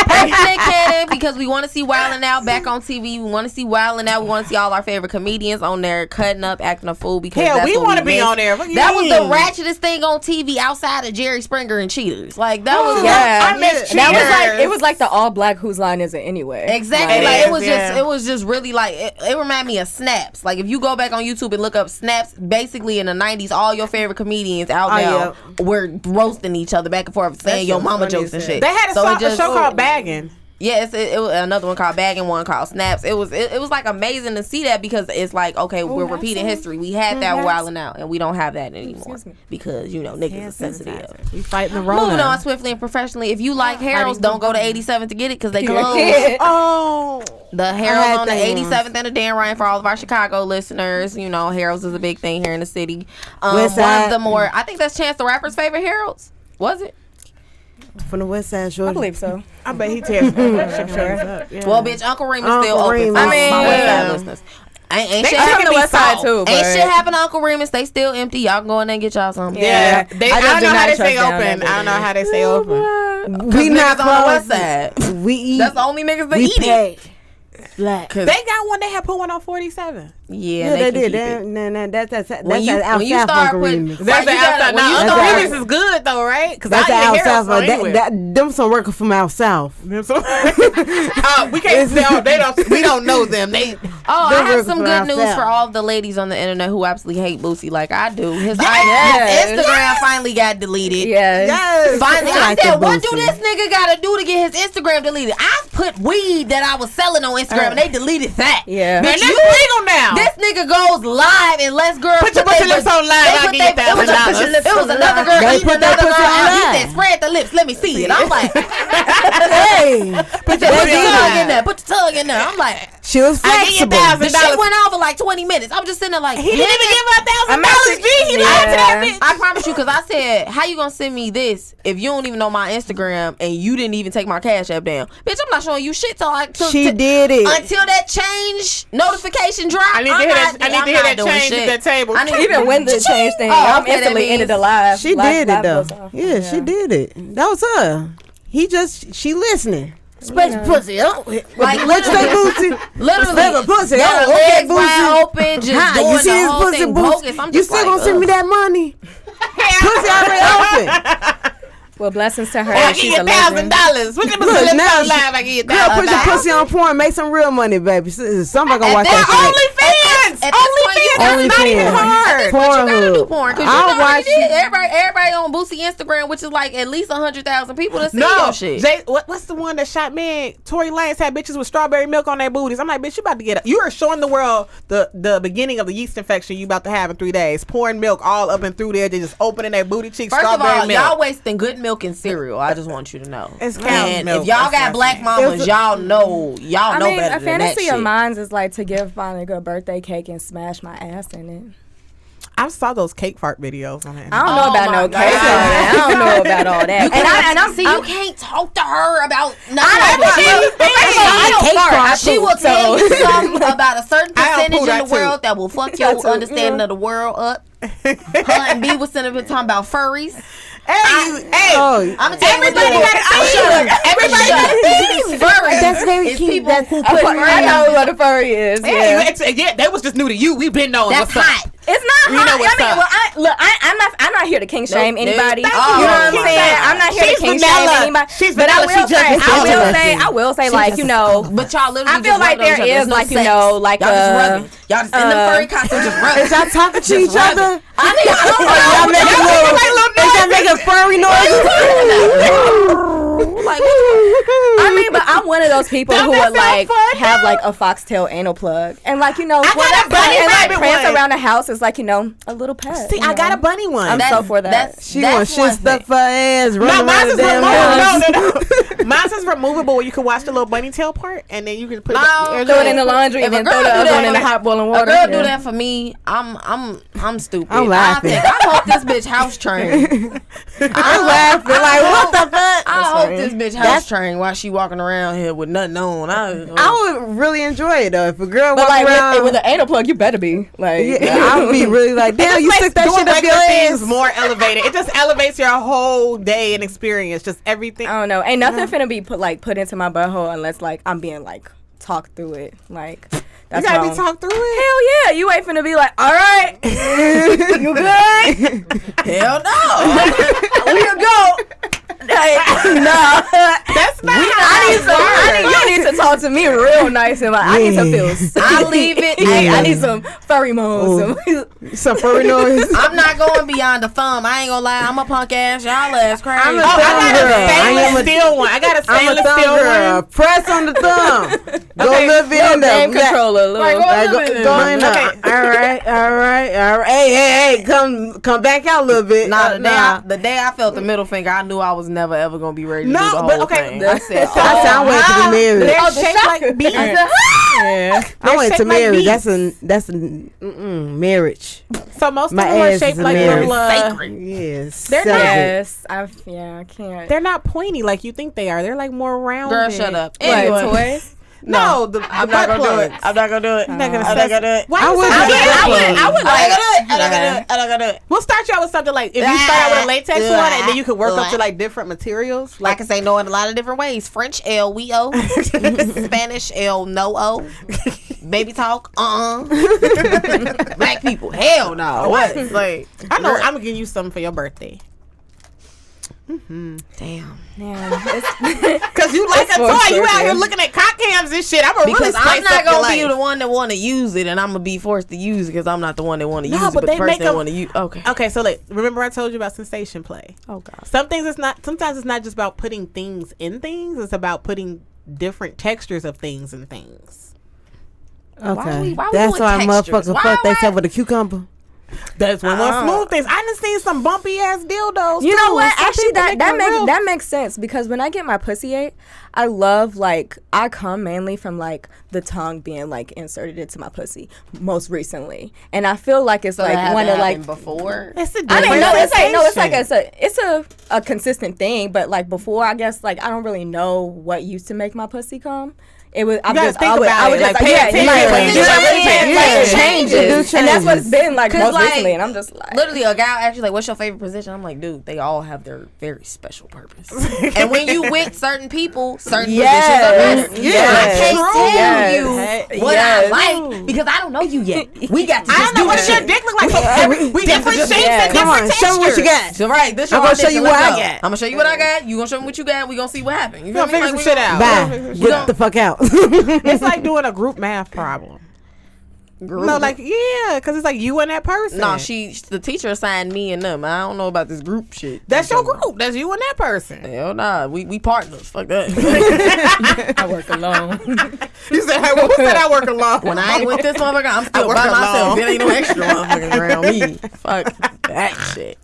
S2: Pray for Nick Cannon because we want to see Wildin' Out back on TV. We want to see Wildin' Out. We want to see all our favorite comedians on there cutting up, acting a fool. Because
S1: Hell,
S2: that's
S1: we
S2: what
S1: want to be
S2: miss.
S1: on there. What you
S2: That was
S1: mean?
S2: the ratchetest thing on TV outside of Jerry Springer and Cheaters. Like that was
S4: Yeah.
S1: I miss
S4: That was like
S1: Cheaters.
S4: it was like the all black Whose Line Is It Anyway?
S2: Exactly.
S1: It
S2: Like
S1: is,
S2: it was
S1: yeah.
S2: just it was just really like it reminded me of Snaps. Like if you go back on YouTube and look up Snaps, basically in the 90s, all your favorite comedians out now were roasting each other back and forth, saying yo mama jokes and shit.
S1: They had a show called Bagging.
S2: Yeah, it was another one called Bagging, one called Snaps. It was like amazing to see that because it's like, okay, we're repeating history. We had that Wildin' Out, and we don't have that anymore because niggas are sensitive.
S1: We fighting the Rona.
S2: Moving on swiftly and professionally. If you like Harold's, don't go to 87th to get it because they closed.
S1: Oh,
S2: The Harold's on the 87th and the Dan Ryan for all of our Chicago listeners. You know, Harold's is a big thing here in the city. One of the more, I think that's Chance the Rapper's favorite Harold's. Was it?
S3: From the West Side, Shorty.
S4: I believe so.
S1: I bet he tears up. Yeah.
S2: Well, bitch, Uncle Remus still
S3: Uncle
S2: open for
S3: Remus.
S2: my
S4: I mean,
S2: West Side
S1: yeah.
S2: listeners. Ain't
S1: They
S2: shit
S1: come
S2: happen
S1: to
S2: to
S1: West
S2: West
S1: Side,
S2: Side
S1: too,
S2: Ain't
S4: but-
S2: shit happen to Uncle Remus. They still empty. Y'all go in there and get y'all something.
S1: Yeah,
S4: Yeah.
S1: they,
S4: I
S1: I
S4: just
S1: don't
S4: do
S1: know how
S4: not
S1: they stay
S4: trust down
S1: open.
S4: that
S1: I don't know
S4: building.
S1: how they stay open.
S3: We not
S2: Niggas on the West
S3: closed.
S2: Side.
S3: We eat.
S2: That's the only niggas that
S3: we
S2: eat it.
S3: pay. Black.
S1: They got one. They had put one on 47.
S2: Yeah,
S3: Yeah, they
S2: can
S3: did.
S2: keep it.
S3: That's
S2: When you
S3: outside
S2: start
S3: Uncle
S2: putting-
S3: Remus.
S1: That's the
S2: you gotta-
S1: outside.
S2: when you
S1: Now,
S2: start-
S1: Uncle Remus is good though, right? Because
S3: That's the
S1: I
S3: out
S1: hear
S3: south.
S1: us anywhere.
S3: Them some workers from out south.
S1: We can't say they don't. We don't know them. They.
S2: Oh,
S3: Them
S2: I have
S3: workers
S2: some
S3: from
S2: good
S3: out
S2: news
S3: south.
S2: for all of the ladies on the internet who absolutely hate Boosie like I do. His
S4: Yes.
S2: Instagram finally got deleted.
S4: Yeah.
S1: Yes.
S2: Finally, I
S3: like
S2: said,
S3: the
S2: what do
S3: Boosie.
S2: this nigga gotta do to get his Instagram deleted? I put weed that I was selling on Instagram and they deleted that.
S4: Yeah.
S1: Man,
S2: Bitch,
S1: that's
S2: you
S1: legal now.
S2: This nigga goes live and lets girls
S1: Put your lips on live. I'll give you $1,000.
S2: It was another girl
S3: They
S2: eating
S3: put that
S2: another girl
S3: pussy on
S2: out. He
S3: live.
S2: said, spread the lips. Let me see it. I'm like,
S3: Hey,
S2: put your tongue in there. Put your tongue in there. I'm like,
S3: she was
S1: I give you
S3: flexible.
S2: the shit went on for like 20 minutes. I'm just sitting there like,
S1: He didn't even give her $1,000. G. He
S4: Yeah.
S1: lied to that bitch.
S2: I promise you, because I said, how you gonna send me this if you don't even know my Instagram and you didn't even take my Cash App down? Bitch, I'm not showing you shit till
S3: She did it.
S2: until that change notification drop.
S1: I need to hear that change at that table.
S4: Even when the change thing,
S2: Oh,
S4: I'm
S2: okay, that
S4: instantly
S2: means-
S4: ended the live.
S3: She
S4: live-
S3: did it
S4: live
S3: though.
S4: goes off.
S3: Yeah, she did it. That was her. She listening. Spread your pussy. Oh,
S2: Like,
S3: let's say Boosie.
S2: Literally,
S3: Spread your pussy.
S2: got
S3: Oh,
S2: her
S3: okay,
S2: legs wide
S3: Boosie.
S2: open, just
S3: Hi,
S2: doing
S3: you see
S2: the
S3: this
S2: whole
S3: pussy,
S2: thing
S3: Boosie?
S2: bogus. I'm
S3: You
S2: just
S3: still
S2: like,
S3: gonna send me that money? Pussy already open.
S4: Well, blessings to her.
S1: I give
S4: She's
S1: you
S4: a legend.
S1: $1,000. Put your
S3: Look,
S1: lips
S3: now
S1: on
S3: she-
S1: live. I give you
S3: Girl, put your
S1: $1,000.
S3: pussy on porn. Make some real money, baby. Somebody gonna
S2: At
S3: watch
S2: that
S3: that shit.
S1: OnlyFans.
S2: At this point, you-
S1: OnlyFans. That's not even
S3: OnlyFans.
S1: hard.
S2: You gotta do
S3: Pornhub.
S2: porn because you
S3: I'll
S2: know
S3: watch
S2: what it is. Everybody on Boosie Instagram, which is like at least 100,000 people that see
S1: No,
S2: your shit.
S1: Jay, what's the one that shot me? Tory Lanez had bitches with strawberry milk on their booties. I'm like, bitch, you about to get up. You are showing the world the beginning of the yeast infection you about to have in 3 days. Pouring milk all up and through there. They just opening their booty cheeks.
S2: First of
S1: Strawberry
S2: all,
S1: milk.
S2: y'all wasting good milk and cereal. I just want you to know.
S1: It's cow's
S2: and
S1: milk.
S2: if y'all
S1: That's
S2: got black
S1: nasty.
S2: mamas, y'all know
S4: I mean,
S2: better
S4: a
S2: than that
S4: fantasy
S2: shit.
S4: of mine is like to give my nigga a birthday cake and smash my ass in it.
S1: I saw those cake fart videos on it.
S4: I don't know
S2: Oh
S4: about
S2: my
S4: no
S2: God.
S4: cake. I don't know about all that. And I'm
S2: See, you can't talk to her about nothing.
S4: I don't fart. I
S2: She
S4: poop,
S2: will tell
S4: so-
S2: you something about a certain
S1: I don't
S2: percentage
S1: poo
S2: in
S1: that
S2: the
S1: too.
S2: world that will fuck your understanding of the world up. Her and B was sitting up talking about furries.
S1: Hey,
S3: Oh,
S2: I'm gonna tell
S1: everybody
S2: you
S1: got a theme. Everybody got a theme.
S2: Furries.
S3: That's very
S2: It's
S3: cute.
S2: people
S3: That's-
S2: who
S4: I
S2: put
S4: know what a furry is.
S1: Yeah,
S4: Yeah.
S1: yeah, that was just new to you. We've been knowing
S2: That's
S1: what's up.
S2: hot.
S4: It's not
S1: We
S4: hot.
S1: know what's
S4: I mean,
S1: up.
S4: well, I'm not here to king shame
S2: Nope,
S4: anybody.
S2: nope.
S4: You know what I'm
S1: She's
S4: saying?
S1: vanilla.
S4: I'm not here
S1: She's
S4: to king
S1: vanilla.
S4: shame anybody.
S1: She's
S4: but
S1: vanilla. She judges
S4: I will say, like, you know,
S2: But y'all literally
S4: I feel
S2: just
S4: like
S2: rubbing on
S4: there
S2: each other.
S4: is,
S2: There's
S4: like,
S2: no
S4: you
S2: sex.
S4: know, like
S2: y'all just
S4: a-
S2: rubbing. Y'all just in the furry costume just rubbing.
S3: Is y'all talking to each
S2: rubbing.
S3: other?
S2: I mean, I don't
S3: Or y'all
S2: know.
S3: making little, is y'all making furry noises?
S2: Like,
S4: I mean, but I'm one of those people who would like have like a foxtail anal plug, and like when that bunny and like prance around the house is like a little pet.
S1: See, I got a bunny one.
S4: I'm so for that.
S3: She want shit stuff for her ass.
S1: No, mine's is
S3: removable.
S1: No. Mine's is removable where you can watch the little bunny tail part and then you can put
S4: throw it in the laundry and then throw the other one in the hot boiling water.
S2: A girl do that for me, I'm stupid.
S3: I'm laughing.
S2: I hope this bitch house trained.
S3: I'm laughing like, what the fuck?
S2: I hope this bitch house trained while she walking around here with nothing on.
S3: I would really enjoy it though if a girl walk
S4: like
S3: around
S4: with an anal plug. You better be like.
S3: I would be really like, damn, you stick that shit up your ass.
S1: More elevated. It just elevates your whole day and experience. Just everything.
S4: I don't know. Ain't nothing finna be put into my butthole unless like I'm being like talked through it. Like that's
S1: you gotta be talked through it.
S4: Hell yeah, you ain't finna be like, all right, you good?
S2: Hell no.
S4: We go. Nah,
S1: that's not.
S4: You need to talk to me real nice and like I need to feel.
S2: I leave it.
S4: I need some furry moans.
S3: Some furry noise.
S2: I'm not going beyond the thumb. I ain't gonna lie. I'm a punk ass. Y'all ass crazy.
S3: I'm a
S1: I got
S3: girl.
S1: a stainless steel one. I got a
S3: I'm a
S1: stainless
S3: thumb
S1: steel
S3: girl.
S1: one.
S3: Press on the thumb. Go a little bit in there.
S4: Game controller.
S3: Go in there. All right. Hey, come back out a little bit.
S2: The day I felt the middle finger, I knew I was never ever gonna be ready to do the whole thing.
S1: I
S2: said,
S3: I sound way to be married.
S1: They're shaped like bees.
S3: I went to
S1: shaped like
S3: marry.
S1: bees.
S3: That's a marriage.
S1: So most of
S3: My
S1: them are
S3: ass
S1: shaped
S3: is
S1: like
S3: married.
S1: little.
S3: Yes.
S1: They're not.
S4: Yes, I can't.
S1: They're not pointy like you think they are. They're like more rounded.
S2: girl, shut up.
S4: What,
S2: Anyway,
S4: toys?
S1: No, the
S2: I'm not
S1: butt
S2: gonna do it.
S1: plugs.
S2: I'm not gonna do it.
S1: I'm not gonna
S2: I'm
S1: say-
S2: not gonna do it.
S1: Why
S3: I
S1: you
S3: would
S1: say
S3: do
S1: that?
S3: it.
S2: I would like it. I'm not gonna do it. I'm not gonna do it.
S1: We'll start you out with something like if you start out with a latex one and then you can work up to like different materials.
S2: I can say no in a lot of different ways. French, L, we O. Spanish, L, no O. Baby talk, Black people, hell no. What? Like,
S1: I know I'm gonna give you something for your birthday.
S2: damn.
S1: Cause you like a toy. You out here looking at cock cams and shit. I'm gonna really
S2: Because I'm
S1: spice
S2: not
S1: up your
S2: gonna be
S1: life.
S2: the one that want to use it, and I'm gonna be forced to use it because I'm not the one that want to
S1: No,
S2: use it,
S1: but
S2: but
S1: they
S2: the person
S1: make
S2: that
S1: them-
S2: want to use. Okay.
S1: Okay, so like, remember I told you about sensation play.
S2: Oh God.
S1: Some things it's not. Sometimes it's not just about putting things in things. It's about putting different textures of things in things.
S3: Okay.
S2: why we
S3: That's
S2: doing
S3: why
S2: textures?
S3: motherfucker
S2: Why-
S3: fuck
S2: why-
S3: themselves with a cucumber.
S1: That's one more smooth things. I done seen some bumpy ass dildos.
S4: You
S1: too.
S4: know what?
S1: Some
S4: Actually,
S1: people make them real-
S4: that makes sense because when I get my pussy ate, I love like I come mainly from like the tongue being like inserted into my pussy most recently, and I feel like it's like one of like
S2: before.
S1: It's a
S4: I
S1: different
S4: mean, no, it's like
S1: sensation.
S4: it's a consistent thing, but like before, I guess like I don't really know what used to make my pussy come. It was I
S1: gotta
S4: just
S1: think
S4: I would
S1: about it,
S4: just
S1: like, pay attention when you do it.
S4: like,
S1: Yeah.
S4: changes, and that's what it's been like
S2: 'Cause,
S4: most
S2: like,
S4: recently, and I'm just like
S2: Literally, a guy actually like, "What's your favorite position?" I'm like, "Dude, they all have their very special purpose." And when you with certain people, certain
S4: Yes.
S2: positions are better.
S4: Yes.
S2: I can't tell
S4: Yes.
S2: you what
S4: Yes.
S2: I like because I don't know you yet. We got to
S1: I
S2: just
S1: don't know
S2: do
S1: what
S2: this
S1: your
S2: shit.
S1: dick look like. So we different shapes
S4: yeah.
S1: and
S3: Come
S1: different
S3: on, show me what you got.
S2: So right, this
S3: I'm
S2: your
S3: gonna show
S2: audition,
S3: you what
S2: let's
S3: I
S2: go.
S3: got.
S2: I'm gonna show you what I got. You gonna show me what you got. We gonna see what happens. You
S1: We're
S2: feel
S1: gonna
S2: me?
S1: figure some
S2: Like,
S1: shit out.
S3: Bye. Get the fuck out.
S1: It's like doing a group math problem. No, like because it's like you and that person.
S2: No, the teacher assigned me and them. I don't know about this group shit.
S1: That's your group. That's you and that person.
S2: Hell nah, we partners. Fuck that.
S4: I work alone.
S1: You said, "Hey, who said I work alone?"
S2: When I ain't with this motherfucker, I'm still
S1: work
S2: by myself.
S1: alone.
S2: There ain't no extra motherfuckers around me. Fuck that shit.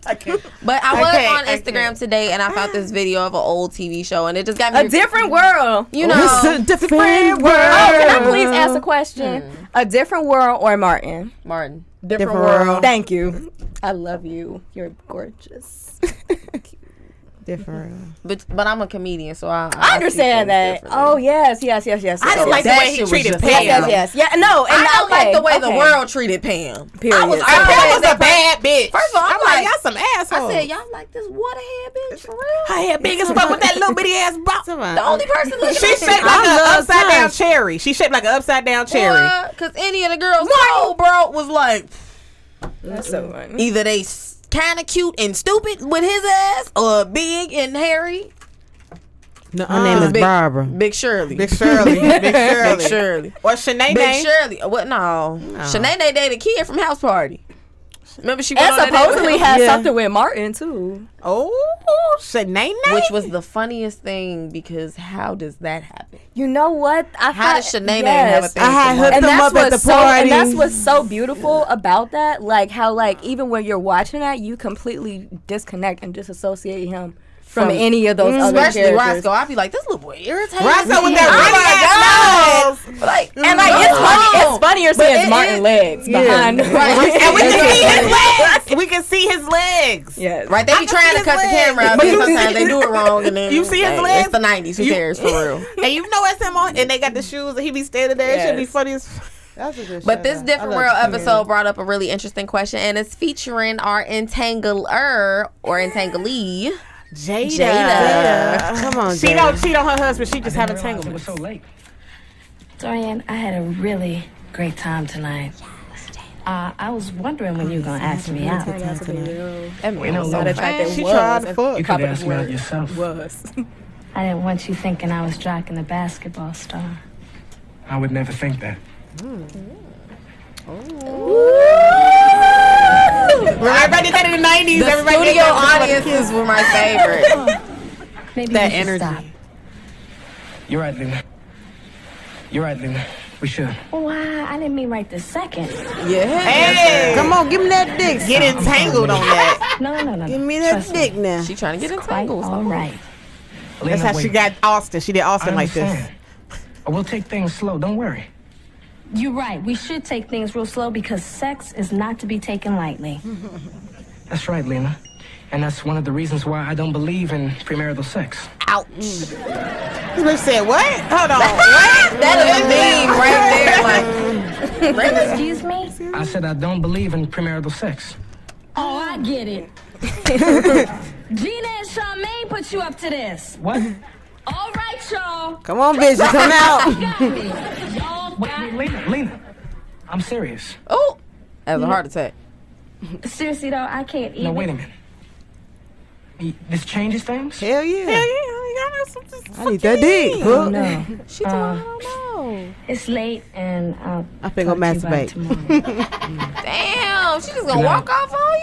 S2: But I was
S1: can't,
S2: on
S1: I
S2: Instagram
S1: can't.
S2: today and I found this video of an old TV show and it just got me
S4: A different world.
S2: you
S3: It's
S2: know,
S3: a different world.
S4: Oh, can I please ask a question? A different world or Martin?
S2: Martin.
S3: Different world.
S4: Thank you. I love you. You're gorgeous.
S3: Different.
S2: But I'm a comedian, so I
S4: understand that. Oh yes.
S1: I just
S2: So
S1: like the
S2: that
S1: way
S2: shit
S1: he
S2: was
S1: treated
S2: just
S1: Pam.
S4: Yes. Yeah. No. And
S2: I don't like the way the
S4: okay.
S2: world treated Pam.
S4: Period.
S2: I was
S1: Pam was a bad bitch.
S2: First of all,
S1: I'm like, y'all some assholes.
S2: I said, y'all like this waterhead bitch for real?
S1: her head big as fuck with that little bitty ass box.
S2: The only person looking
S1: She
S2: at
S1: shaped like an upside down cherry. She shaped like an upside down cherry.
S2: Because any of the girls told bro was like,
S4: That's so funny.
S2: either they kind of cute and stupid with his ass or big and hairy.
S3: Her name is
S2: Big-
S3: Barbara.
S2: Big Shirley.
S1: Big Shirley. Big Shirley.
S2: Big Shirley.
S1: Or Shanae.
S2: Big Shirley. What? No. Shanae dated a kid from House Party. Remember she went
S4: And
S2: on
S4: supposedly
S2: that
S4: had something with Martin too.
S1: Oh, Shanae.
S2: which was the funniest thing because how does that happen?
S4: You know what?
S2: How does Shanae have a thing?
S3: I had
S2: for
S3: hooked
S2: Martin?
S3: them up at the party.
S4: And that's what's so beautiful about that. Like how like even when you're watching that, you completely disconnect and disassociate him from any of those other
S2: Especially
S4: characters.
S2: Roscoe, I'd be like, this little boy irritating.
S1: Roscoe with
S2: me.
S1: that
S2: Oh my God. Like,
S4: And like it's funnier seeing Martin legs behind.
S1: And we can see his legs. We can see his legs.
S4: Yes.
S2: right, they be trying to cut the camera out,
S1: But
S2: and
S1: you
S2: sometimes they do it wrong, and then
S1: You see his
S2: hey,
S1: legs?
S2: It's the 90s. Who cares for real?
S1: And you know it's him on, and they got the shoes, and he be standing there. It should be funny as. That's a good
S2: But
S1: show,
S2: this
S1: though.
S2: Different
S1: I
S2: World
S1: love it.
S2: episode brought up a really interesting question, and it's featuring our entangler or entanglee.
S1: Jada.
S3: Come on,
S1: She don't cheat on her husband. She just have entanglements.
S6: so late.
S7: Dorian, I had a really great time tonight. I was wondering when you were gonna ask me out.
S2: That man
S6: Wait, no,
S2: was
S6: no.
S2: so fat.
S1: She tried to fuck.
S6: You could ask me out yourself.
S7: I didn't want you thinking I was jocking the basketball star.
S6: I would never think that.
S1: Everybody did that in the 90s.
S2: The
S1: Everybody did
S2: studio
S1: that.
S2: audiences were my favorite.
S7: Maybe
S1: That
S7: we should
S1: energy.
S7: stop.
S6: You're right, Lena. You're right, Lena. We should.
S7: Why? I didn't mean right this second.
S2: Yeah.
S1: Hey,
S3: Come on, give me that dick.
S1: get entangled on that.
S7: No.
S3: Give me that
S7: Trust
S3: dick
S7: me.
S3: now.
S2: She trying to get
S7: Quite
S2: entangled.
S7: all right.
S6: Lena,
S1: That's how she
S6: wait.
S1: got Austin. She did Austin
S6: I
S1: like this.
S6: understand. We'll take things slow. Don't worry.
S7: You're right. We should take things real slow because sex is not to be taken lightly.
S6: That's right, Lena. And that's one of the reasons why I don't believe in premarital sex.
S2: Ouch.
S1: This bitch said what? Hold on. What?
S2: That is a meme right there. Like,
S7: Excuse me?
S6: I said I don't believe in premarital sex.
S7: Oh, I get it. Gina and Charmaine put you up to this.
S6: What?
S7: All right, y'all.
S3: Come on, bitch, come out.
S7: Got me. Y'all got me.
S6: Lena. I'm serious.
S2: oh, that was a heart attack.
S7: Seriously, though, I can't even.
S6: No, wait a minute. This changes things?
S3: Hell yeah.
S1: Hell yeah.
S3: I need that dick. Huh?
S7: No.
S2: She told me, I don't know.
S7: It's late, and I'll
S3: I think I'll
S7: talk to you about it
S3: masturbate.
S7: tomorrow.
S2: Damn, she just gonna walk off on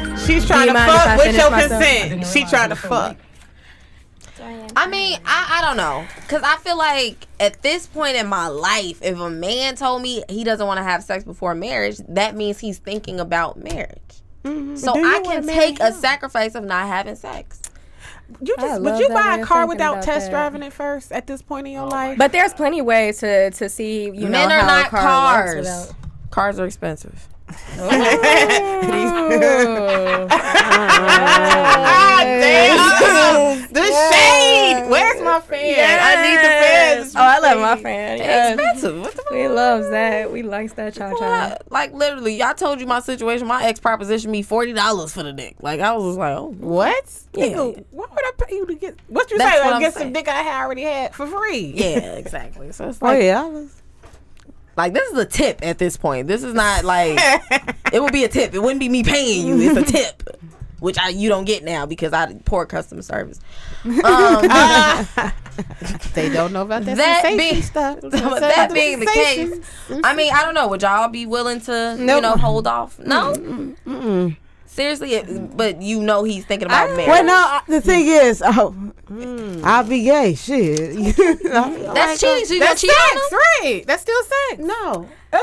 S2: you?
S1: She's trying to
S4: mind if I
S1: fuck with
S4: finish
S1: your
S4: myself?
S1: consent. She trying to fuck.
S2: I mean, I don't know. Because I feel like at this point in my life, if a man told me he doesn't want to have sex before marriage, that means he's thinking about marriage. So
S1: Do you
S2: I
S1: wanna
S2: can
S1: marry
S2: take a
S1: him?
S2: sacrifice of not having sex.
S1: You
S4: I
S1: just
S4: love
S1: would you
S4: that
S1: buy
S4: way
S1: a
S4: of
S1: car
S4: thinking
S1: without
S4: about
S1: test
S4: that.
S1: driving it first at this point in your life?
S4: But there's plenty of ways to see, you know,
S2: Men are
S4: how
S2: not
S4: a car
S2: cars.
S4: works without.
S2: Cars are expensive.
S1: Damn. The shade. Where's my fan? I need the fans.
S4: Oh, I love my fan. Yes.
S2: Expensive. What the fuck?
S4: We loves that. We likes that cha-cha.
S2: Like literally, I told you my situation. My ex propositioned me $40 for the dick. Like I was just like, oh,
S1: What?
S2: Yeah.
S1: Nigga, why would I pay you to get? What you
S2: That's
S1: say?
S2: what
S1: I
S2: I'm
S1: get
S2: saying.
S1: some dick I had already had for free.
S2: yeah, exactly. So it's
S3: Oh,
S2: like,
S3: yeah.
S2: like this is a tip at this point. This is not like it would be a tip. It wouldn't be me paying you. It's a tip, which you don't get now because I poor customer service.
S1: They don't know about that,
S2: That
S1: sensation
S2: being-
S1: stuff.
S2: That being the case, I mean, I don't know. Would y'all be willing to, you know, hold off? No. Seriously, but you know he's thinking about marriage.
S3: Well, no, the thing is, I'll be gay. Shit.
S2: That's cheating. So you gonna
S1: That's
S2: cheat on
S1: sex,
S2: him?
S1: right? That's still sex.
S3: No.
S4: I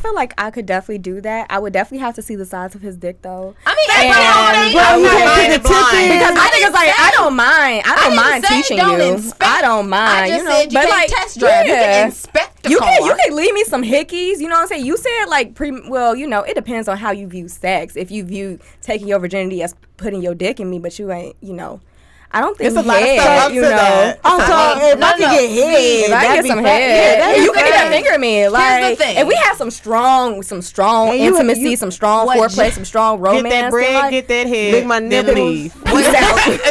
S4: feel like I could definitely do that. I would definitely have to see the size of his dick though.
S2: I mean,
S4: And-
S2: everybody
S3: Well,
S2: already-
S3: you can't put the tip in.
S4: Because I think it's like
S2: say-
S4: I don't mind. I don't
S2: didn't
S4: mind
S2: say
S4: teaching
S2: don't
S4: you.
S2: inspect.
S4: I don't mind.
S2: I just
S4: you know,
S2: said you
S4: but
S2: can't
S4: like
S2: test drive. You
S4: yeah.
S2: can inspect the
S4: You
S2: car.
S4: can leave me some hickeys. You know what I'm saying? You said like well, you know, it depends on how you view sex. If you view taking your virginity as putting your dick in me, but you ain't, you know. I don't think
S1: It's a lot of stuff
S4: head,
S1: up
S4: you
S1: to
S4: know.
S1: that.
S3: I'm sorry. If I could get head,
S4: If I
S3: that'd
S4: get
S3: be
S4: some
S3: fat.
S4: head,
S3: that'd
S4: you
S3: be
S4: can
S3: fat.
S4: even finger me. Like,
S2: thing.
S4: if we have some strong
S3: And you-
S4: intimacy,
S3: you-
S4: some strong
S2: what
S4: foreplay,
S2: J-
S4: some strong romance.
S1: Get that bread,
S4: like,
S1: get that head,
S3: Lick my
S1: then
S3: nipples.
S1: leave.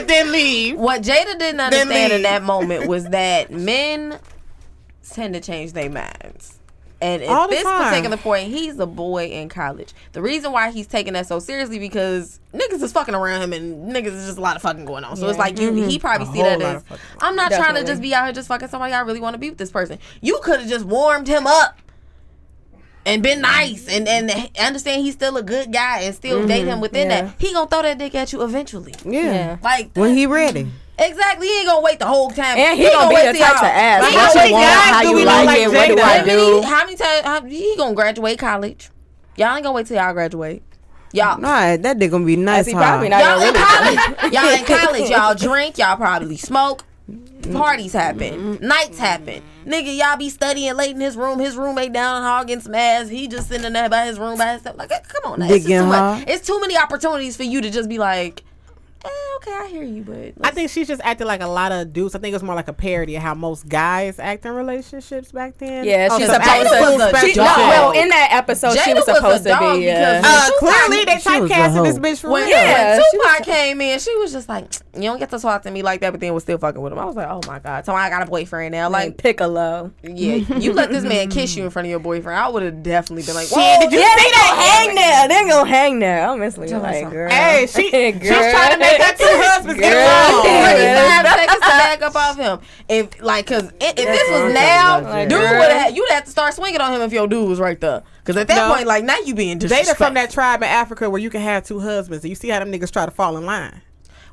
S1: Then leave.
S2: What Jada didn't understand in
S1: leave.
S2: that moment was that men tend to change their minds. And
S1: All
S2: at
S1: the
S2: this
S1: time.
S2: particular point, he's a boy in college. The reason why he's taking that so seriously because niggas is fucking around him and niggas is just a lot of fucking going on. So it's like he probably see that
S1: whole lot
S2: as
S1: of fucking
S2: I'm not trying to
S4: Definitely.
S2: just be out here just fucking somebody. I really want to be with this person. You could have just warmed him up and been nice and understand he's still a good guy and still date him within that, he gonna throw that dick at you eventually.
S3: Yeah.
S2: Like
S3: when he ready.
S2: Exactly, he ain't gonna wait the whole time.
S4: And he gonna be the type to ask what you want, how you like it, what do I do?
S2: How many times he gonna graduate college? Y'all ain't gonna wait till y'all graduate. Y'all,
S3: nah, that dick gonna be nice.
S4: Probably not
S2: y'all in college. Y'all in college. Y'all drink. Y'all probably smoke. Parties happen. Nights happen. Nigga, y'all be studying late in his room. His roommate down the hall getting some ass. He just sitting there by his room by himself. Like, come on, now. It's just too much. It's too many opportunities for you to just be like, okay, I hear you, but
S1: I think she's just acting like a lot of dudes. I think it's more like a parody of how most guys act in relationships back then.
S4: Yeah, she's supposed to.
S2: Well,
S4: in that episode, she was supposed to be.
S1: Clearly, they typecasted this bitch for real.
S2: When Tupac came in, she was just like, "You don't get to talk to me like that," but then was still fucking with him. I was like, "Oh my god!" So I got a boyfriend now. Like
S4: Piccolo.
S2: Yeah, you let this man kiss you in front of your boyfriend. I would have definitely been like,
S4: "Whoa, did you see that? Hang there. They gonna hang there." I'm missing like, girl.
S1: Hey, she's trying to make that two husbands get
S2: along. 45 seconds to back up off him. If like, cause if this was now, dude would have you'd have to start swinging on him if your dude was right there. Cause at that point, like now you being disrespectful.
S1: They're from that tribe in Africa where you can have two husbands, and you see how them niggas try to fall in line.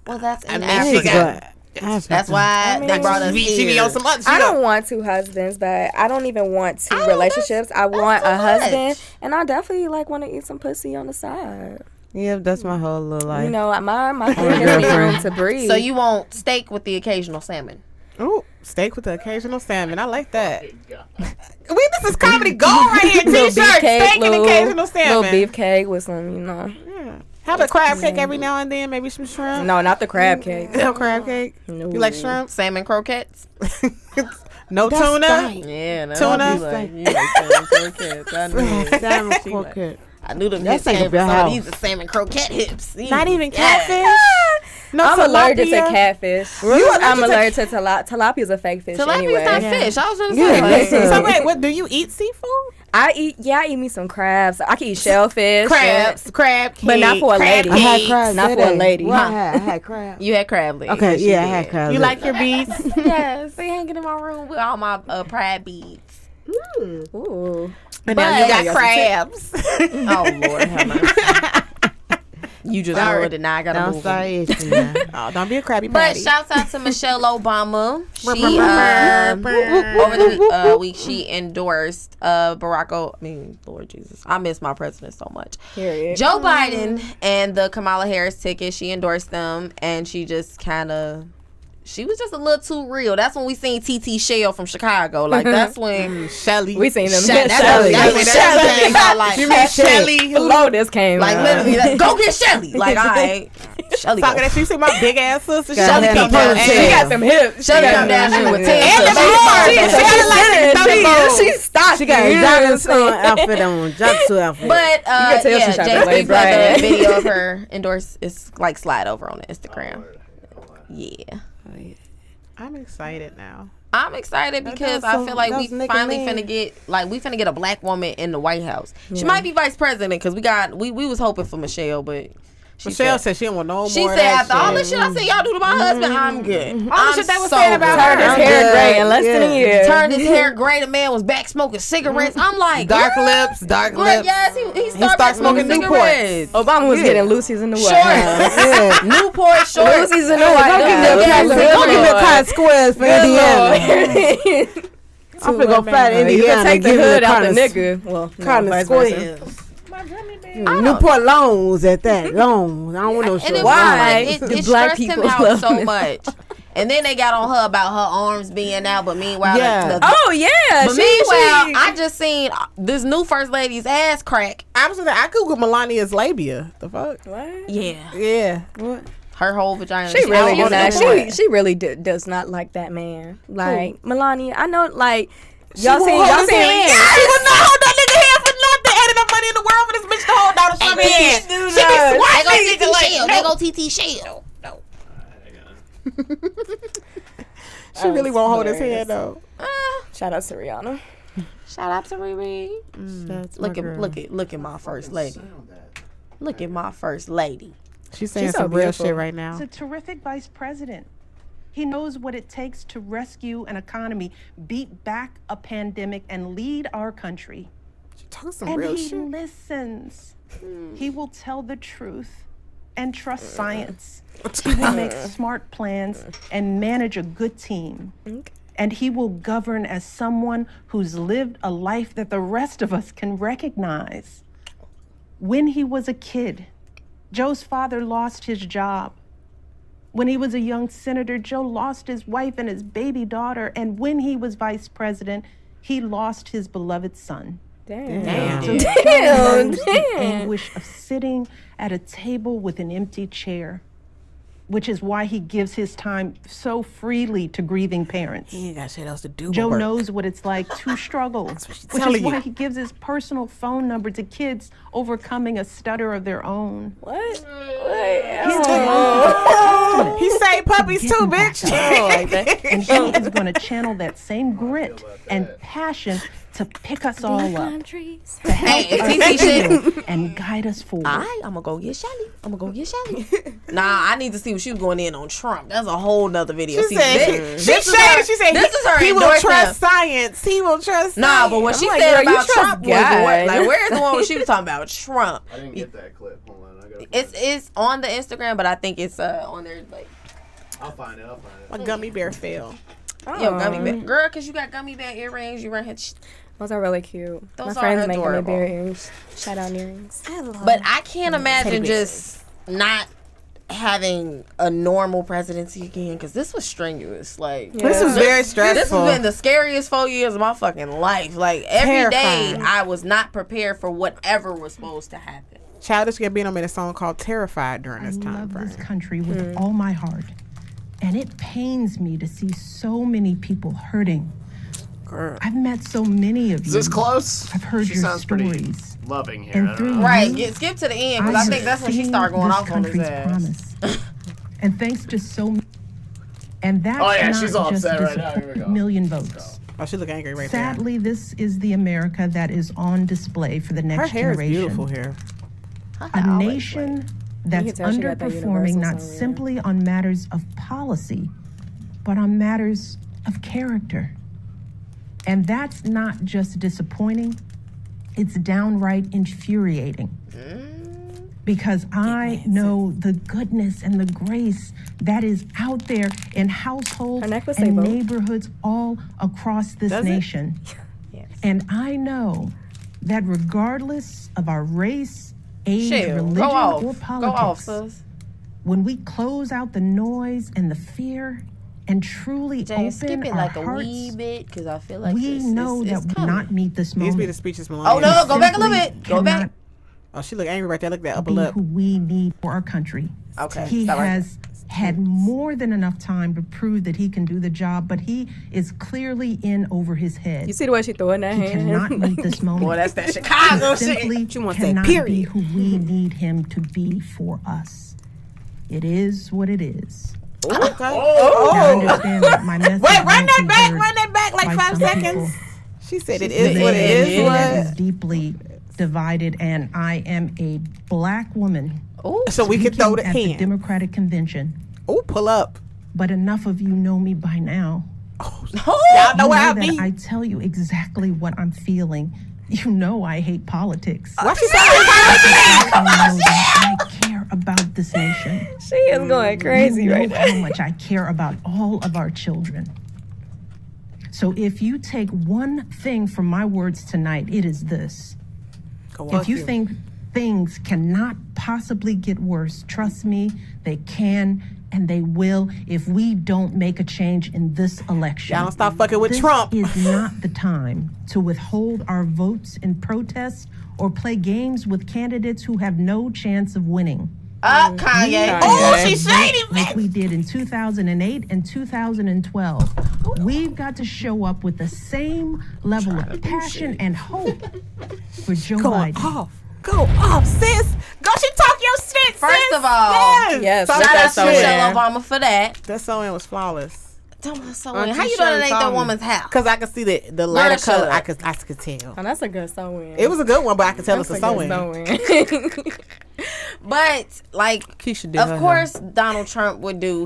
S2: Well, that's in Africa. That's why they brought us here.
S4: I don't want two husbands, but I don't even want two relationships. I want a husband, and I definitely like want to eat some pussy on the side.
S3: Yeah, that's my whole little life.
S4: You know, my thing is room to breathe.
S2: So you want steak with the occasional salmon?
S1: Ooh, steak with the occasional salmon. I like that. This is comedy gold right here. T-shirt, steak and occasional salmon.
S4: Little beefcake with some,
S1: Yeah. Have a crab cake every now and then, maybe some shrimp.
S4: No, not the crab cake.
S1: No crab cake. No. You like shrimp?
S2: Salmon croquettes?
S1: No
S3: That's
S1: tuna?
S3: Dying.
S2: Yeah,
S1: tuna.
S2: You like salmon croquettes. I knew it.
S3: Salmon croquette.
S2: I knew them hips came from some of these are salmon croquette hips.
S1: Not even catfish? No,
S4: I'm allergic to catfish.
S1: Really?
S4: I'm allergic to tilapia. Is a fake fish anyway.
S2: Tilapia's not fish. I was going to say.
S1: So wait, what do you eat seafood?
S4: I eat me some crabs. I can eat shellfish.
S1: Crab cake.
S4: But not for a lady.
S3: I had crab.
S4: Not for a lady.
S3: Well, I had crab.
S2: You had crab legs.
S3: Okay, yeah, I had crab.
S1: You like your beads?
S2: Yes. They hanging in my room with all my pride beads.
S4: Ooh.
S1: And now you got crabs.
S2: Oh, Lord. Have mercy. You just heard it. Now I gotta move.
S1: Don't be a crabby
S2: But
S1: patty.
S2: shouts out to Michelle Obama. She over the week she endorsed Lord Jesus, I miss my president so much. Joe Biden and the Kamala Harris ticket. She endorsed them, and she just kind of. She was just a little too real. That's when we seen TT Shell from Chicago. Like that's when
S1: Shelly.
S4: We seen them.
S1: Shelly. Like you mean Shelly?
S4: Hello, this came.
S2: Like literally, like, go get Shelly. Like all right, Shelly.
S1: Talking that you see my big ass sister.
S2: Shelly come down.
S4: She got some hips.
S2: Shelly come down with
S4: She stopped.
S3: She got a jumpsuit outfit on. Jumpsuit outfit.
S2: But
S4: she's
S2: JP put a video of her endorse. It's like slide over on Instagram. Yeah.
S1: I'm excited now.
S2: I'm excited because I feel like we finally finna get a black woman in the White House. She might be vice president because we was hoping for Michelle, but
S1: Michelle said she didn't want no more.
S2: She said after all the shit I said y'all do to my husband, I'm good.
S1: All the shit they was saying about
S4: her. Turned his hair gray in less than a year.
S2: Turned his hair gray. The man was back smoking cigarettes. I'm like
S1: dark lips.
S2: Yes, he started smoking cigarettes.
S4: Obama was getting Lucy's in the White House.
S2: Newport shorts.
S4: Lucy's in the White House.
S3: Don't give me a kind of squares for Indiana. I'm finna go fat Indiana.
S4: You can take the hood out the nigga. Well,
S3: kind of squares. Newport Loans at that. Loans. I don't want no short.
S2: Why? It stressed him out so much. And then they got on her about her arms being out, but meanwhile,
S4: But meanwhile,
S2: I just seen this new first lady's ass crack.
S1: I googled Melania's labia. The fuck?
S4: What?
S2: Yeah.
S3: What?
S2: Her whole vagina.
S4: She really does not. She really does not like that man. Like Melania, I know. Like y'all seen.
S1: She would not hold that nigga hand for nothing. Ain't enough money in the world for this bitch to hold down a hand.
S2: They go TT Shell. No.
S1: She really won't hold his hand though.
S4: Shout out to Rihanna.
S2: Shout out to Riri. Look at my first lady. Look at my first lady.
S1: She's saying some real shit right now.
S8: He's a terrific vice president. He knows what it takes to rescue an economy, beat back a pandemic, and lead our country.
S1: Talk some
S8: And
S1: real
S8: he
S1: shit.
S8: listens. He will tell the truth and trust science. He will make smart plans and manage a good team. And he will govern as someone who's lived a life that the rest of us can recognize. When he was a kid, Joe's father lost his job. When he was a young senator, Joe lost his wife and his baby daughter. And when he was vice president, he lost his beloved son.
S4: Damn.
S8: So Joe knows the anguish of sitting at a table with an empty chair, which is why he gives his time so freely to grieving parents.
S3: He ain't got shit else to do.
S8: Joe
S3: but work.
S8: knows what it's like to struggle, which is
S3: telling
S8: why
S3: you.
S8: he gives his personal phone number to kids overcoming a stutter of their own.
S4: What?
S1: He saved puppies too, bitch.
S8: And Joe is going to channel that same grit and passion to pick us all up, to help
S2: Hey,
S8: us
S2: TT shit.
S8: heal and guide us forward.
S2: I'm gonna go get Shelly. Nah, I need to see what she was going in on Trump. That's a whole nother video.
S1: She
S2: See,
S1: said,
S2: this
S1: she
S2: is
S1: said,
S2: her-
S1: she said,
S2: this is her
S1: he will
S2: endorsement.
S1: trust science. He will trust
S2: Nah,
S1: science.
S2: but what she
S4: like,
S2: said
S4: girl, you
S2: about
S4: trust
S2: Trump was
S4: God.
S2: what? Like, where's the one where she was talking about Trump?
S5: I didn't get that clip. Hold on, I gotta.
S2: It's on the Instagram, but I think it's on there like
S5: I'll find it.
S1: A gummy bear fell.
S2: yo gummy bear girl, cause you got gummy bear earrings. You run here.
S4: Those are really cute.
S2: Those
S4: My
S2: are
S4: friends make gummy
S2: adorable.
S4: bear earrings. Shout out earrings.
S2: But I can't imagine just not having a normal presidency again, because this was strenuous. Like
S1: This was very stressful.
S2: This has been the scariest 4 years of my fucking life. Like every day,
S1: Terrifying.
S2: I was not prepared for whatever was supposed to happen.
S1: Childish Gambino made a song called "Terrified" during this
S8: I
S1: time
S8: love this
S1: frame.
S8: country with all my heart. And it pains me to see so many people hurting.
S1: Girl.
S8: I've met so many of you.
S5: Is this close?
S8: I've heard
S5: She
S8: your
S5: sounds pretty
S8: stories.
S5: loving here.
S8: And
S5: I don't
S8: through
S5: know.
S2: Right,
S8: you,
S2: skip to the end, because I think that's when she started going off on his ass.
S8: promise. And thanks to so many. And that's
S5: Oh, yeah,
S8: not
S5: she's all
S8: just
S5: upset
S8: to
S5: right now. Here we
S8: support
S5: go.
S8: a million votes.
S1: Oh, she look angry right
S8: Sadly, this is the America that is on display for the
S1: there. Her
S8: next
S1: hair is
S8: generation.
S1: beautiful here.
S8: A nation that's
S4: can tell she got that
S8: underperforming
S4: Universal
S8: not
S4: song, yeah.
S8: simply on matters of policy, but on matters of character. And that's not just disappointing, it's downright infuriating. Because I know the goodness and the grace that is out there in households
S4: Her necklace say
S8: and
S4: vote.
S8: neighborhoods all across this
S1: Does it?
S8: nation. And I know that regardless of our race, age,
S2: Shit,
S8: religion,
S2: go off.
S8: or
S2: Go
S8: politics,
S2: off, sis.
S8: when we close out the noise and the fear and truly
S2: James, skip
S8: open
S2: it
S8: our
S2: like a
S8: hearts,
S2: wee bit, because I feel like
S8: we know that we
S2: coming.
S8: not need this
S1: These be the
S8: moment.
S1: speeches
S2: Oh
S1: Melania.
S2: no, go back a little
S8: Simply
S2: bit. Go back.
S8: cannot
S1: Oh, she look angry right there. Look at that upper
S8: be
S1: lip.
S8: who we need for our country.
S2: Okay,
S8: He
S2: stop right
S8: has had more than enough time to prove that he can do the job, but he is clearly in over his head.
S4: You see the way she throwing that
S8: He
S4: hand?
S8: cannot meet this moment.
S2: Boy, that's that Chicago
S8: He
S2: shit.
S8: simply
S3: She wants that
S8: cannot be
S3: period.
S8: who we need him to be for us. It is what it is.
S1: Okay.
S8: I understand that my message
S1: Wait, run
S8: won't
S1: that
S8: be
S1: back.
S8: heard
S1: Run that back like
S8: by
S1: 5
S8: some
S1: seconds.
S8: people.
S1: She said it
S8: This
S1: is what it
S8: a nation
S1: is.
S8: that
S1: What?
S8: is deeply divided, and I am a black woman
S1: So we can throw the
S8: speaking at the
S1: hand.
S8: Democratic convention.
S1: Oh, pull up.
S8: But enough of you know me by now.
S1: Y'all know
S8: You
S1: where I
S8: know
S1: be.
S8: that I tell you exactly what I'm feeling. You know I hate politics.
S1: Why she saying
S8: I know that I care about this nation.
S4: She is going crazy
S8: You know
S4: right now.
S8: how much I care about all of our children. So if you take one thing from my words tonight, it is this. If you think things cannot possibly get worse, trust me, they can and they will if we don't make a change in this election.
S1: Y'all don't stop fucking with
S8: This
S1: Trump.
S8: is not the time to withhold our votes in protest or play games with candidates who have no chance of winning.
S2: Kanye.
S1: Oh, she shady.
S8: Like we did in 2008 and 2012. We've got to show up with the same level of passion and hope for Joe
S1: Going
S8: Biden.
S1: off. Go off, sis. Go, she talk your shit,
S2: First
S1: sis.
S2: of all,
S4: Yes,
S1: Talk
S2: Shout
S1: that
S2: out to
S1: shit.
S2: Michelle Obama for that.
S1: That sewing was flawless.
S2: How you know that ain't that woman's house?
S1: Because I could see the lighter
S2: shut
S1: color.
S2: up.
S1: I could tell.
S4: Oh, that's a good sewing.
S1: It was a good one, but I could tell it's a sewing.
S2: But like,
S1: Keisha did
S2: of
S1: her
S2: course, Donald Trump would do.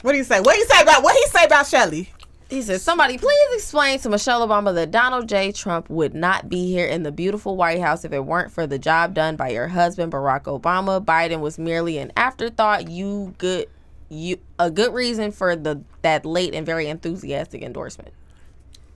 S1: What do you say? What do you say about Shelly?
S2: He said, somebody please explain to Michelle Obama that Donald J. Trump would not be here in the beautiful White House if it weren't for the job done by your husband, Barack Obama. Biden was merely an afterthought. A good reason for that late and very enthusiastic endorsement.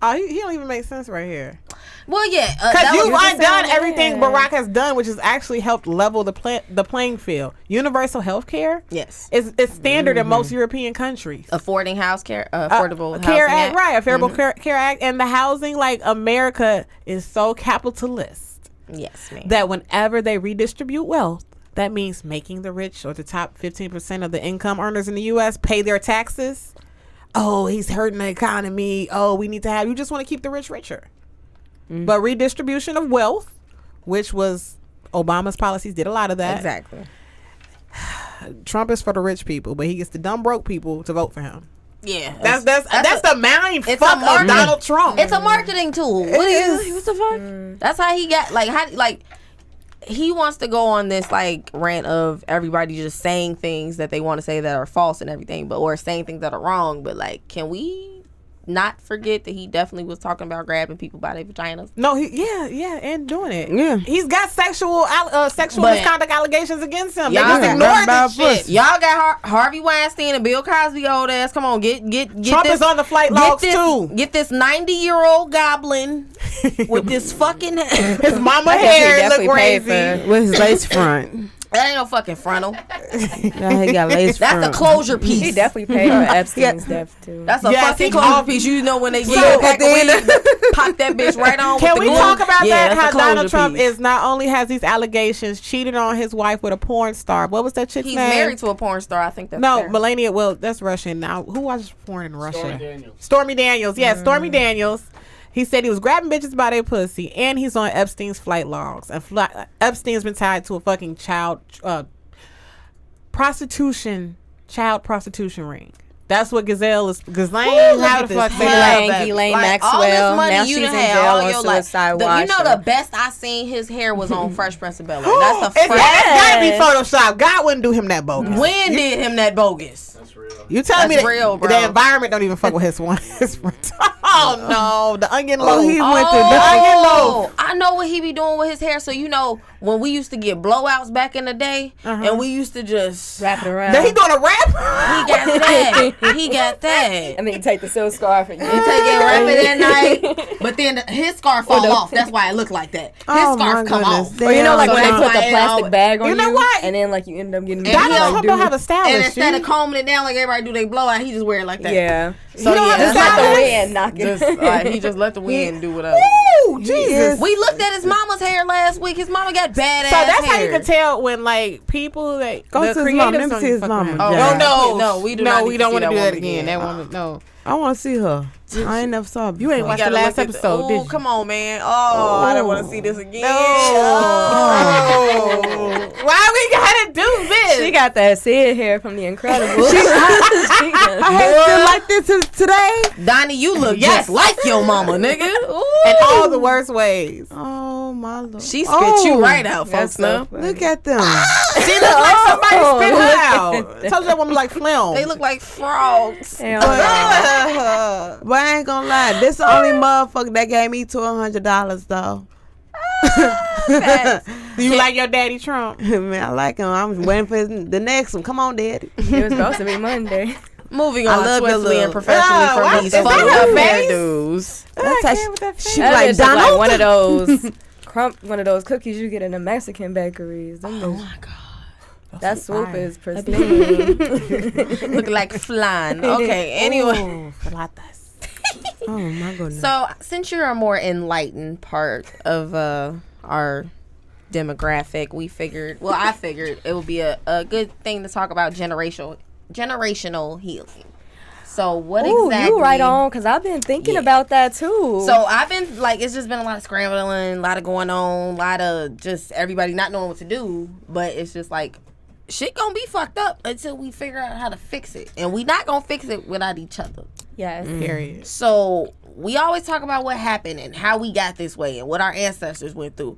S1: Oh, he don't even make sense right here.
S2: Well, yeah.
S1: Because you've undone everything Barack has done, which has actually helped level the playing field. Universal health care,
S2: yes,
S1: is standard in most European countries.
S2: Affordable housing
S1: care act,
S2: act.
S1: right? Affordable care act, and the housing, like America is so capitalist.
S2: Yes, ma'am.
S1: That whenever they redistribute wealth, that means making the rich or the top 15% of the income earners in the U.S. pay their taxes. Oh, he's hurting the economy. Oh, we need to have, you just want to keep the rich richer. But redistribution of wealth, which was Obama's policies, did a lot of that.
S2: Exactly.
S1: Trump is for the rich people, but he gets the dumb broke people to vote for him.
S2: Yeah,
S1: that's the mind fuck of Donald Trump.
S2: It's a marketing tool. What the fuck? That's how he got he wants to go on this like rant of everybody just saying things that they want to say that are false and everything, or saying things that are wrong. But like, can we not forget that he definitely was talking about grabbing people by their vaginas?
S1: No, and doing it.
S3: Yeah,
S1: he's got sexual misconduct allegations against him. They
S2: Y'all
S1: just ignored this shit.
S2: Y'all got Harvey Weinstein and Bill Cosby old ass. Come on, get
S1: Trump
S2: this,
S1: is on the flight logs too.
S2: Get this 90-year-old goblin with this fucking
S1: his mama hair look crazy
S3: with his lace front.
S2: That ain't no fucking frontal.
S3: Yeah, he got lace front.
S2: That's a closure piece.
S4: He definitely paid for Epstein's death too.
S2: That's a fucking closure piece. You know when they get at the end, pop that bitch right on.
S1: Can we talk about that? How Donald Trump
S2: piece.
S1: is not only has these allegations, cheated on his wife with a porn star. What was that chick's name?
S2: He's married to a porn star. I think that's fair.
S1: Melania. Well, that's Russian. Now, who watches porn in Russia? Stormy Daniels. Yeah, Stormy Daniels. He said he was grabbing bitches by their pussy, and he's on Epstein's flight logs. And Epstein's been tied to a fucking child prostitution ring. That's what Ghislaine. How the fuck
S4: Ghislaine Maxwell.
S2: All this money
S4: now
S2: you
S4: she's in
S2: had
S4: jail
S2: all
S4: on
S2: your
S4: suicide
S2: life.
S4: watch.
S2: You know the best I seen his hair was on Fresh Prince of Bel-Air. That's the first.
S1: That's gotta be Photoshop. God wouldn't do him that bogus.
S2: When did him that bogus?
S5: That's real.
S1: You telling me
S2: real, bro.
S1: The environment don't even fuck with his one. Oh no, the onion loaf.
S3: He went to the
S1: onion loaf.
S2: I know what he be doing with his hair. So you know when we used to get blowouts back in the day, and we used to just
S4: wrap it around.
S1: Then he doing a wrap.
S2: He got that. He got that.
S4: And then you take the silk scarf and you
S2: take it, wrap it at night. But then his scarf fall off. That's why it looked like that. His scarf come off.
S4: Or you know, like when they put the plastic bag on
S2: you know what?
S4: and then like you end up getting.
S1: Donald Trump don't have a stylist.
S2: And instead of combing it down like everybody do, they blowout. He just wear it like that.
S4: Yeah.
S2: So yeah,
S4: that's like the wind knocking.
S2: He just let the wind do whatever.
S1: Ooh, Jesus.
S2: We looked at his mama's hair last week. His mama got badass hair.
S1: So that's how you can tell when like people that
S3: go to his mama. Let me see his mama.
S2: No, we don't want to do that
S1: again. That woman, no.
S3: I want to see her. I ain't never saw her.
S1: You ain't watched the last episode, did you?
S2: Come on, man. I don't want to see this again.
S1: Why we gotta do this?
S4: She got that Sid hair from The Incredibles.
S3: I had still like this today.
S2: Donnie, you look just like your mama, nigga.
S1: In all the worst ways.
S3: Oh my Lord.
S2: She spit you right out, folks. Now
S3: look at them.
S1: She look like somebody spit her out. I told you that woman like phlegm.
S2: They look like frogs.
S3: But I ain't gonna lie, this the only motherfucker that gave me $200 though.
S1: Do you like your daddy Trump?
S3: Man, I like him. I'm waiting for the next one. Come on, daddy.
S4: It was supposed to be Monday.
S2: Moving on swiftly and professionally from these fucked up hairdos.
S3: She like Donald.
S4: Like one of those cookies you get in the Mexican bakeries.
S2: Oh my god.
S4: That swoop is pristine.
S2: Look like flan. Okay, anyway.
S3: Oh my goodness.
S2: So since you're a more enlightened part of our demographic, I figured it would be a good thing to talk about generational healing. So what exactly?
S4: You right on, because I've been thinking about that too.
S2: So I've been like, it's just been a lot of scrambling, a lot of going on, a lot of just everybody not knowing what to do. But it's just like, shit gonna be fucked up until we figure out how to fix it. And we not gonna fix it without each other.
S4: Yes.
S1: Period.
S2: So we always talk about what happened and how we got this way and what our ancestors went through.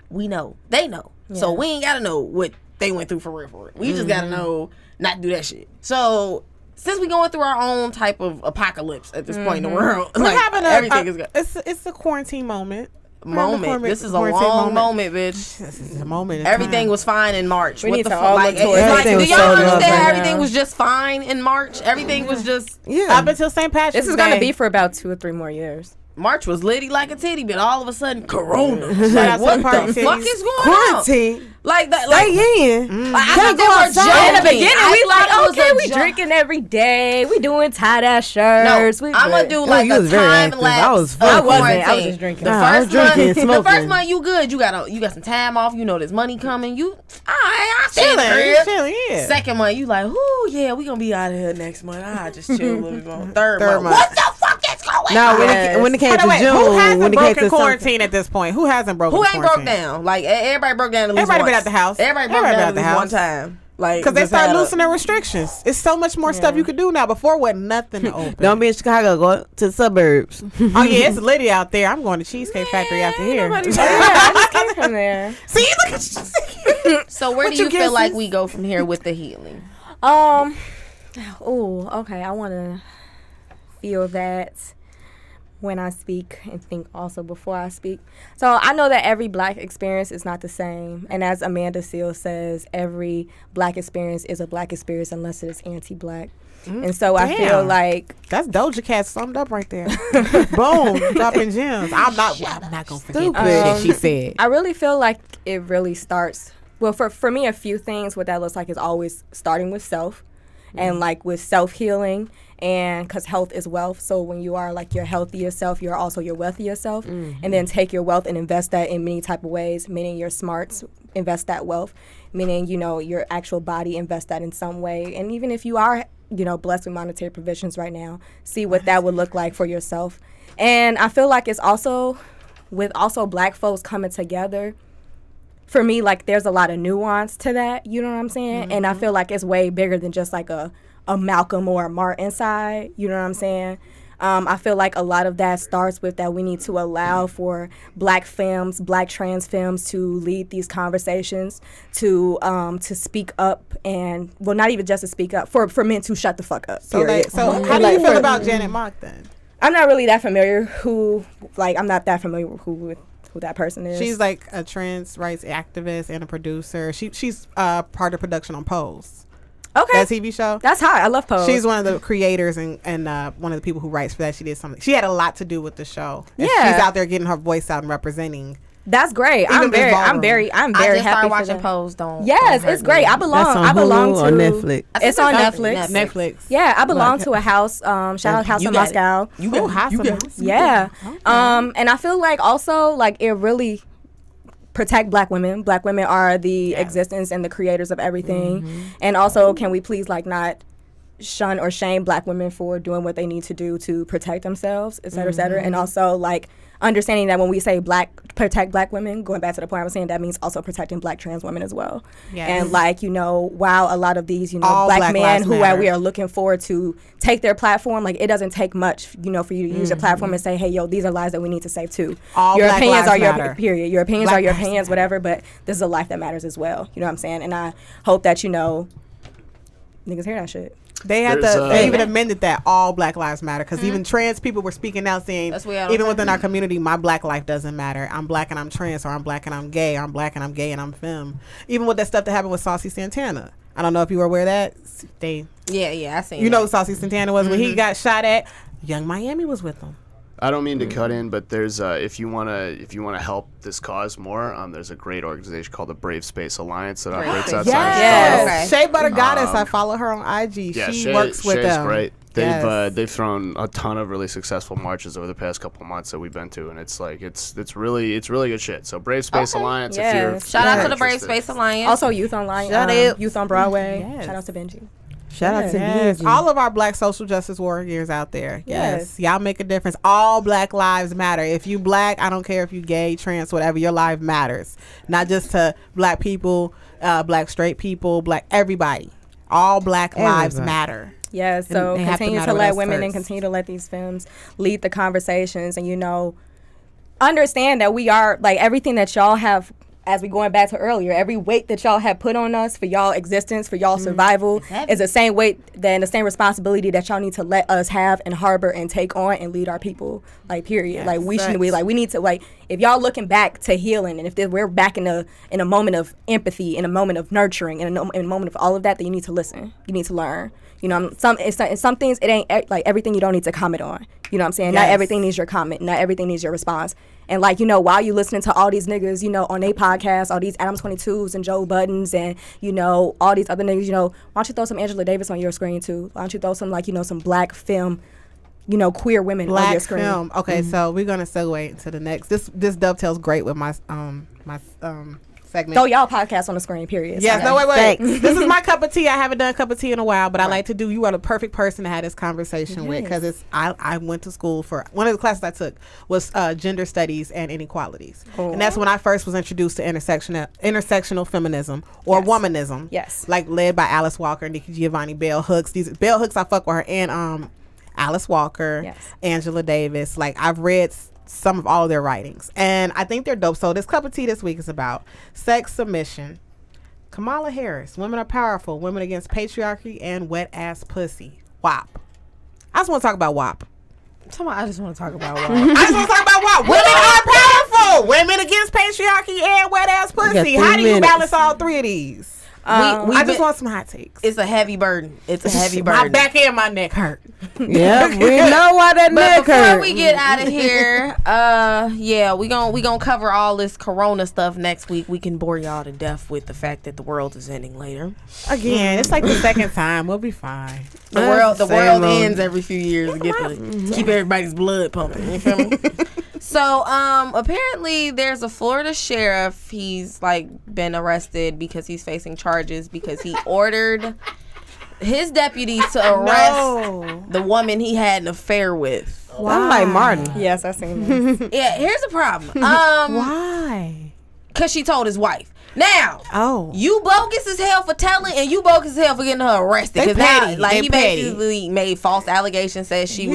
S2: We know. They know. Yeah. So we ain't gotta know what they went through for real. We just gotta know not do that shit. So since we going through our own type of apocalypse at this point in the world,
S1: We're
S2: like,
S1: having
S2: everything is good.
S1: It's a quarantine moment.
S2: This is a long moment, bitch.
S1: This is a moment.
S2: Everything was fine in March.
S4: We
S2: What
S4: need
S2: the
S4: to
S2: fuck?
S4: all
S2: Like,
S4: look towards
S2: it's like,
S3: everything
S2: do
S3: was
S2: y'all
S3: so
S2: understand
S3: good
S2: how
S3: right
S2: everything
S4: now.
S2: was just fine in March? Everything was just
S1: up until St. Patrick's
S4: This is
S1: Day.
S4: gonna be for about 2 or 3 more years.
S2: March was litty like a titty, but all of a sudden, Corona.
S1: Shout
S2: Like,
S1: out to
S2: what
S1: the party
S2: the fuck
S1: titties.
S2: is going on?
S3: Quarantine.
S2: Like that, like.
S3: Stay in.
S2: Like, I
S3: Can't
S2: thought they
S3: go
S2: were
S3: outside.
S2: joking.
S4: In the beginning,
S2: I
S4: we
S2: thought
S4: like,
S2: it was
S4: okay,
S2: a
S4: we
S2: joke.
S4: drinking every day. We doing tie-dye
S2: No,
S4: shirts.
S2: I'm gonna do
S3: No,
S2: like
S3: you
S2: a
S3: was very
S2: time
S3: active.
S2: lapse.
S3: I was
S2: of
S3: fucking. I
S4: wasn't.
S2: quarantine.
S4: I was just drinking.
S2: The
S3: Nah, I was
S2: first
S3: drinking and
S2: month, the
S3: smoking.
S2: first month you good. You got some time off. You know there's money coming. You, I stay in the
S1: Chilling,
S2: crib.
S1: chilling, yeah.
S2: Second month, you like, ooh, yeah, we gonna be out of here next month. I just chill a little bit more. Third
S1: Third
S2: month,
S1: month.
S2: what the fuck is going
S3: No,
S2: on?
S3: when it came
S1: Hold
S3: to
S1: on, wait, who
S3: June,
S1: hasn't
S3: when it came
S1: broken
S3: to
S1: quarantine at this point? Who hasn't broken
S2: Who ain't broke
S1: quarantine?
S2: down? Like everybody broke down at least
S1: Everybody
S2: once.
S1: been at the house.
S2: Everybody broke
S1: Everybody
S2: down
S1: been
S2: at
S1: at
S2: least
S1: the
S2: one
S1: house.
S2: time. Like
S1: Because they
S2: just
S1: start
S2: had a-
S1: loosening restrictions. It's so much more stuff you could do now. Before, wasn't nothing to open.
S3: Don't be in Chicago. Go to the suburbs.
S1: Oh yeah, it's litty out there. I'm going to Cheesecake Factory after here.
S4: Yeah, I just came from there.
S1: See, look at you.
S2: So where do
S1: you
S2: you feel like
S1: guesses?
S2: we go from here with the healing?
S4: Oh, okay. I want to feel that when I speak and think also before I speak. So I know that every black experience is not the same. And as Amanda Seales says, every black experience is a black experience unless it's anti-black. And so I feel
S1: Damn.
S4: like
S1: That's Doja Cat summed up right there. Boom, dropping gems. I'm not gonna forget that shit she said.
S4: I really feel like it really starts, well, for me, a few things, what that looks like is always starting with self and like with self-healing, and because health is wealth. So when you are like your healthiest self, you're also your wealthiest self. And then take your wealth and invest that in many type of ways, meaning your smarts, invest that wealth, meaning, you know, your actual body, invest that in some way. And even if you are, you know, blessed with monetary provisions right now, see what that would look like for yourself. And I feel like it's also, with also black folks coming together, for me, like there's a lot of nuance to that, you know what I'm saying? And I feel like it's way bigger than just like a Malcolm or a Martin side, you know what I'm saying? I feel like a lot of that starts with that we need to allow for black femmes, black trans femmes to lead these conversations, to speak up, and well, not even just to speak up, for men to shut the fuck up.
S1: So,
S4: period.
S1: how do you feel about Janet Mock then?
S4: I'm not really that familiar I'm not that familiar with who that person is.
S1: She's like a trans rights activist and a producer. She's part of production on Pose.
S4: okay.
S1: That TV show.
S4: That's hot. I love Pose.
S1: She's one of the creators and one of the people who writes for that. She did something. She had a lot to do with the show. And
S4: Yeah.
S1: she's out there getting her voice out and representing.
S4: That's great.
S1: Even
S4: I'm
S1: this
S4: very
S1: ballroom.
S2: I
S4: very
S2: just
S4: happy
S2: started
S4: for
S2: watching
S4: that.
S2: Pose. Don't.
S4: Yes,
S2: don't
S4: it's
S2: hurt
S4: great.
S2: me.
S4: I belong
S3: That's on
S4: I belong
S3: Hulu
S4: to
S3: or Netflix.
S4: It's on Netflix.
S1: Netflix.
S4: Yeah, I belong to a house. Shout out House
S2: You
S4: of
S2: got it.
S4: Moscow.
S2: You got
S1: House
S2: you
S1: of
S2: got
S1: Moscow.
S4: Yeah. And I feel like also like it really protect black women. Black women are the existence and the creators of everything. And also, can we please like not shun or shame black women for doing what they need to do to protect themselves, et cetera, et cetera. And also like understanding that when we say protect black women, going back to the point I was saying, that means also protecting black trans women as well.
S1: Yes.
S4: And like, you know, while a lot of these, you know,
S1: All
S4: black
S1: Black
S4: men
S1: Lives
S4: who
S1: Matter.
S4: we are looking forward to take their platform, like it doesn't take much, you know, for you to use your platform and say, hey, yo, these are lives that we need to save too.
S1: All
S4: your
S1: Black
S4: opinions
S1: Lives
S4: are your
S1: matter.
S4: period. Your opinions
S1: Black
S4: are your
S1: lives
S4: opinions, whatever, but this is a life that matters as well. You know what I'm saying? And I hope that, you know, niggas hear that shit.
S1: They had
S5: There's,
S1: they even amended that all Black Lives Matter because even trans people were speaking out saying,
S2: That's what I don't
S1: even
S2: know.
S1: within our community, my black life doesn't matter. I'm black and I'm trans, or I'm black and I'm gay, or I'm black and I'm gay and I'm femme. Even with that stuff that happened with Saucy Santana. I don't know if you were aware of that.
S2: Yeah, I seen.
S1: You
S2: that.
S1: know who Saucy Santana was when he got shot at. Young Miami was with him.
S5: I don't mean to cut in, but there's if you wanna help this cause more, there's a great organization called the Brave Space Alliance that operates outside
S4: Yes.
S5: of
S2: Okay.
S1: Shea Butter Goddess. I follow her on IG.
S5: Yeah,
S1: she works with
S5: Shay's
S1: them.
S5: great.
S1: Yes.
S5: They've thrown a ton of really successful marches over the past couple of months that we've been to, and it's like it's really good shit. So Brave Space Alliance,
S4: Yes.
S5: if you're
S2: Shout out
S5: if
S2: to
S5: you're
S2: the Brave
S5: interested.
S2: Space Alliance.
S4: Also, Youth Online,
S3: Shut up.
S4: Youth on Broadway.
S1: Yes.
S4: Shout out to Benji.
S3: Shout out to
S1: Yes.
S3: Benji.
S1: All of our black social justice warriors out there.
S4: Yes.
S1: Y'all make a difference. All black lives matter. If you black, I don't care if you gay, trans, whatever, your life matters. Not just to black people, black straight people, black everybody. All black lives
S3: Everybody.
S1: matter.
S4: Yeah, so
S1: they have to
S4: continue
S1: matter
S4: to
S1: with
S4: let
S1: us
S4: women and
S1: first.
S4: continue to let these films lead the conversations, and, you know, understand that we are, like, everything that y'all have as we going back to earlier, every weight that y'all have put on us for y'all existence, for y'all survival, is the same weight, then the same responsibility that y'all need to let us have and harbor and take on and lead our people. Like, period.
S1: Yes,
S4: like, we need to, like, if y'all looking back to healing, and if we're back in a moment of empathy, in a moment of nurturing, in a moment of all of that, then you need to listen. You need to learn. You know, some things, it ain't like everything you don't need to comment on. You know what I'm saying?
S1: Yes.
S4: Not everything needs your comment. Not everything needs your response. And, like, you know, while you listening to all these niggas, you know, on their podcast, all these Adam 22s and Joe Buttons and, you know, all these other niggas, you know, why don't you throw some Angela Davis on your screen, too? Why don't you throw some, like, you know, some black film, you know, queer women on your screen?
S1: Film. Okay, so we're going to segue into the next. This dovetails great with my segment.
S4: Throw y'all podcast on the screen, period.
S1: Yes,
S4: Okay.
S1: no, wait. This is my cup of tea. I haven't done a cup of tea in a while, but I like to do. You are the perfect person to have this conversation with, because I went to school for, one of the classes I took was gender studies and inequalities, and that's when I first was introduced to intersectional feminism or womanism.
S4: Yes,
S1: like led by Alice Walker, Nikki Giovanni, Bell Hooks. Bell Hooks, I fuck with her, and Alice Walker, Angela Davis. Like, I've read some of all of their writings, and I think they're dope. So this cup of tea this week is about sex submission. Kamala Harris, women are powerful, women against patriarchy, and wet ass pussy. WAP. I just want to talk about WAP.
S2: I just want to talk about WAP.
S1: I just want to talk about WAP. Women are powerful, women against patriarchy, and wet ass pussy. How do you balance all three of these? I just want some hot takes.
S2: It's a heavy burden. It's a heavy burden.
S1: My back and my neck hurt.
S3: Yeah, we know why that neck hurt.
S2: Before we get out of here, we gonna cover all this corona stuff next week. We can bore y'all to death with the fact that the world is ending later.
S1: Again, it's like the second time. We'll be fine.
S2: The world ends every few years to get keep everybody's blood pumping. You feel me? So, apparently there's a Florida sheriff. He's like been arrested because he's facing charges because he ordered his deputies to arrest the woman he had an affair with.
S3: I'm like Martin.
S4: Yes, I seen this.
S2: Yeah, here's the problem.
S1: Why?
S2: Because she told his wife. Now, you bogus as hell for telling, and you bogus as hell for getting her arrested. Because now, he basically made false allegations, said she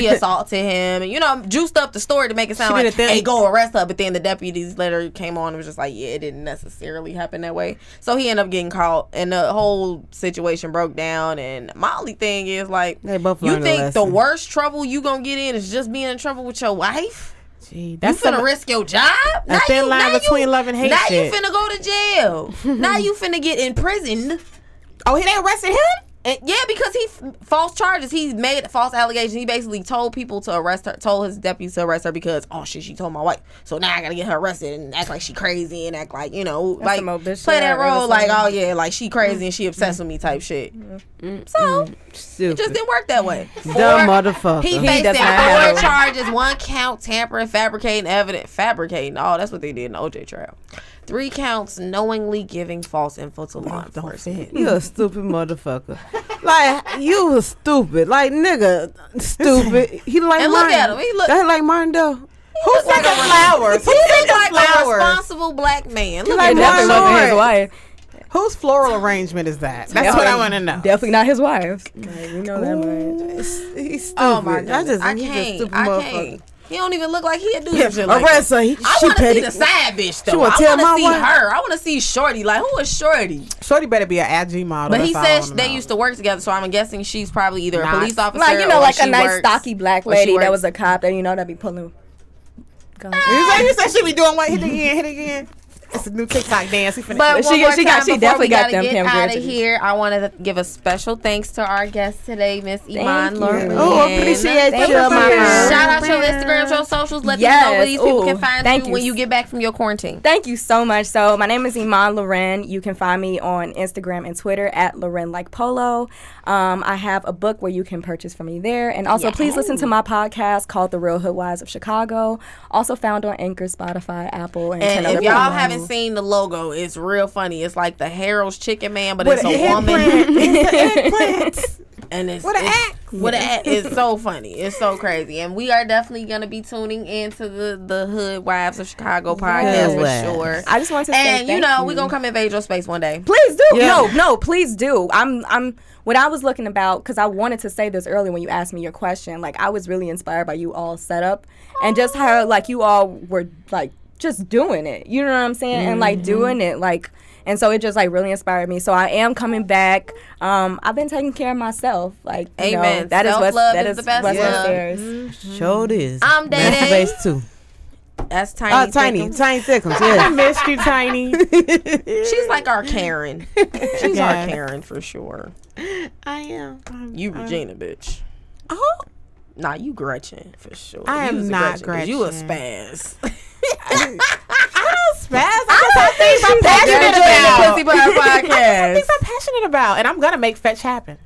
S2: assaulted him, and, you know, juiced up the story to make it sound like, hey, go arrest her. But then the deputies later came on and was just like, yeah, it didn't necessarily happen that way. So he ended up getting caught, and the whole situation broke down. And my only thing is, like, you think the worst trouble you gonna get in is just being in trouble with your wife?
S1: Gee,
S2: that's you finna risk your job?
S1: A thin line between love and hate.
S2: Now you finna go to jail. Now you finna get imprisoned.
S1: Oh, they arrested him?
S2: And yeah, because he false charges. He made false allegations. He basically told people to arrest her, told his deputies to arrest her because, oh shit, she told my wife. So now I gotta get her arrested and act like she crazy and act like, you know,
S4: that's
S2: like play that role like, oh yeah, like she crazy and she obsessed with me type shit. So it just didn't work that way.
S3: Dumb motherfucker.
S2: He faced 4 charges, 1 count tampering, fabricating evidence, Oh, that's what they did in the OJ trial. 3 counts knowingly giving false info to law enforcement.
S3: You a stupid motherfucker. Like, you was stupid. Like, nigga, stupid. He like
S2: and
S3: Martin.
S2: Look at him. He look.
S3: That like Martin though.
S1: Who sent the flowers?
S2: He look like a responsible black man. Look
S3: like
S2: at
S3: Martin.
S4: His wife.
S1: Whose floral arrangement is that? That's what I want to know.
S4: Definitely not his wife. Like, we know that much.
S3: He's stupid.
S2: Oh my God.
S3: I can't.
S2: He don't even look like he'd do some shit like
S3: arrest her.
S2: I want to see the side bitch though. I want to see her. I want to see Shorty. Like, who is Shorty?
S1: Shorty better be an IG model.
S2: But he said they used to work together, so I'm guessing she's probably either a police officer,
S4: like, you know, like a nice
S2: works,
S4: stocky black lady that was a cop that, you know, that be pulling guns.
S1: You said she be doing what? Hit it again. It's a new TikTok dance.
S2: But
S4: she definitely got them.
S2: Get out of here. I want to give a special thanks to our guest today, Miss Iman Loren.
S3: Oh, appreciate you, mama.
S2: Shout out your Instagram, your socials. Let them know where these people can find you when you get back from your quarantine.
S4: Thank you so much. So my name is Iman Loren. You can find me on Instagram and Twitter at Loren Like Polo. I have a book where you can purchase from me there, and also please listen to my podcast called The Real Hoodwives of Chicago. Also found on Anchor, Spotify, Apple, and
S2: if y'all haven't seen the logo, it's real funny. It's like the Harold's Chicken Man, but it's a woman.
S1: It's
S2: and it's what an act. It's so funny. It's so crazy. And we are definitely gonna be tuning into the Hood Wives of Chicago podcast for sure.
S4: I just want to say
S2: and you know we're gonna come invade your space one day.
S4: Please do. No, please do. I'm what I was looking about, because I wanted to say this earlier when you asked me your question. Like, I was really inspired by you all setup and just how like you all were like just doing it. You know what I'm saying? And like doing it like. And so it just like really inspired me. So I am coming back. I've been taking care of myself. Like, you
S2: amen.
S4: know, that
S2: Self-love
S4: is
S2: is the best
S4: what's
S2: love.
S4: upstairs.
S3: Sure it is.
S2: I'm Day Day.
S3: Masturbate too.
S2: That's Tiny.
S3: Tiny Thickums.
S1: I
S3: Yeah.
S1: missed you, Tiny.
S2: She's like our Karen. She's our Karen for sure.
S1: I am.
S2: You Regina, bitch.
S1: Oh,
S2: Nah, you Gretchen for sure.
S1: I
S2: You
S1: am
S2: was a
S1: not
S2: 'cause You a
S1: Gretchen.
S2: spaz.
S1: spaz. I got things I'm passionate about.
S2: Pussy Pie Podcast.
S1: Things I'm passionate about, and I'm gonna make fetch happen.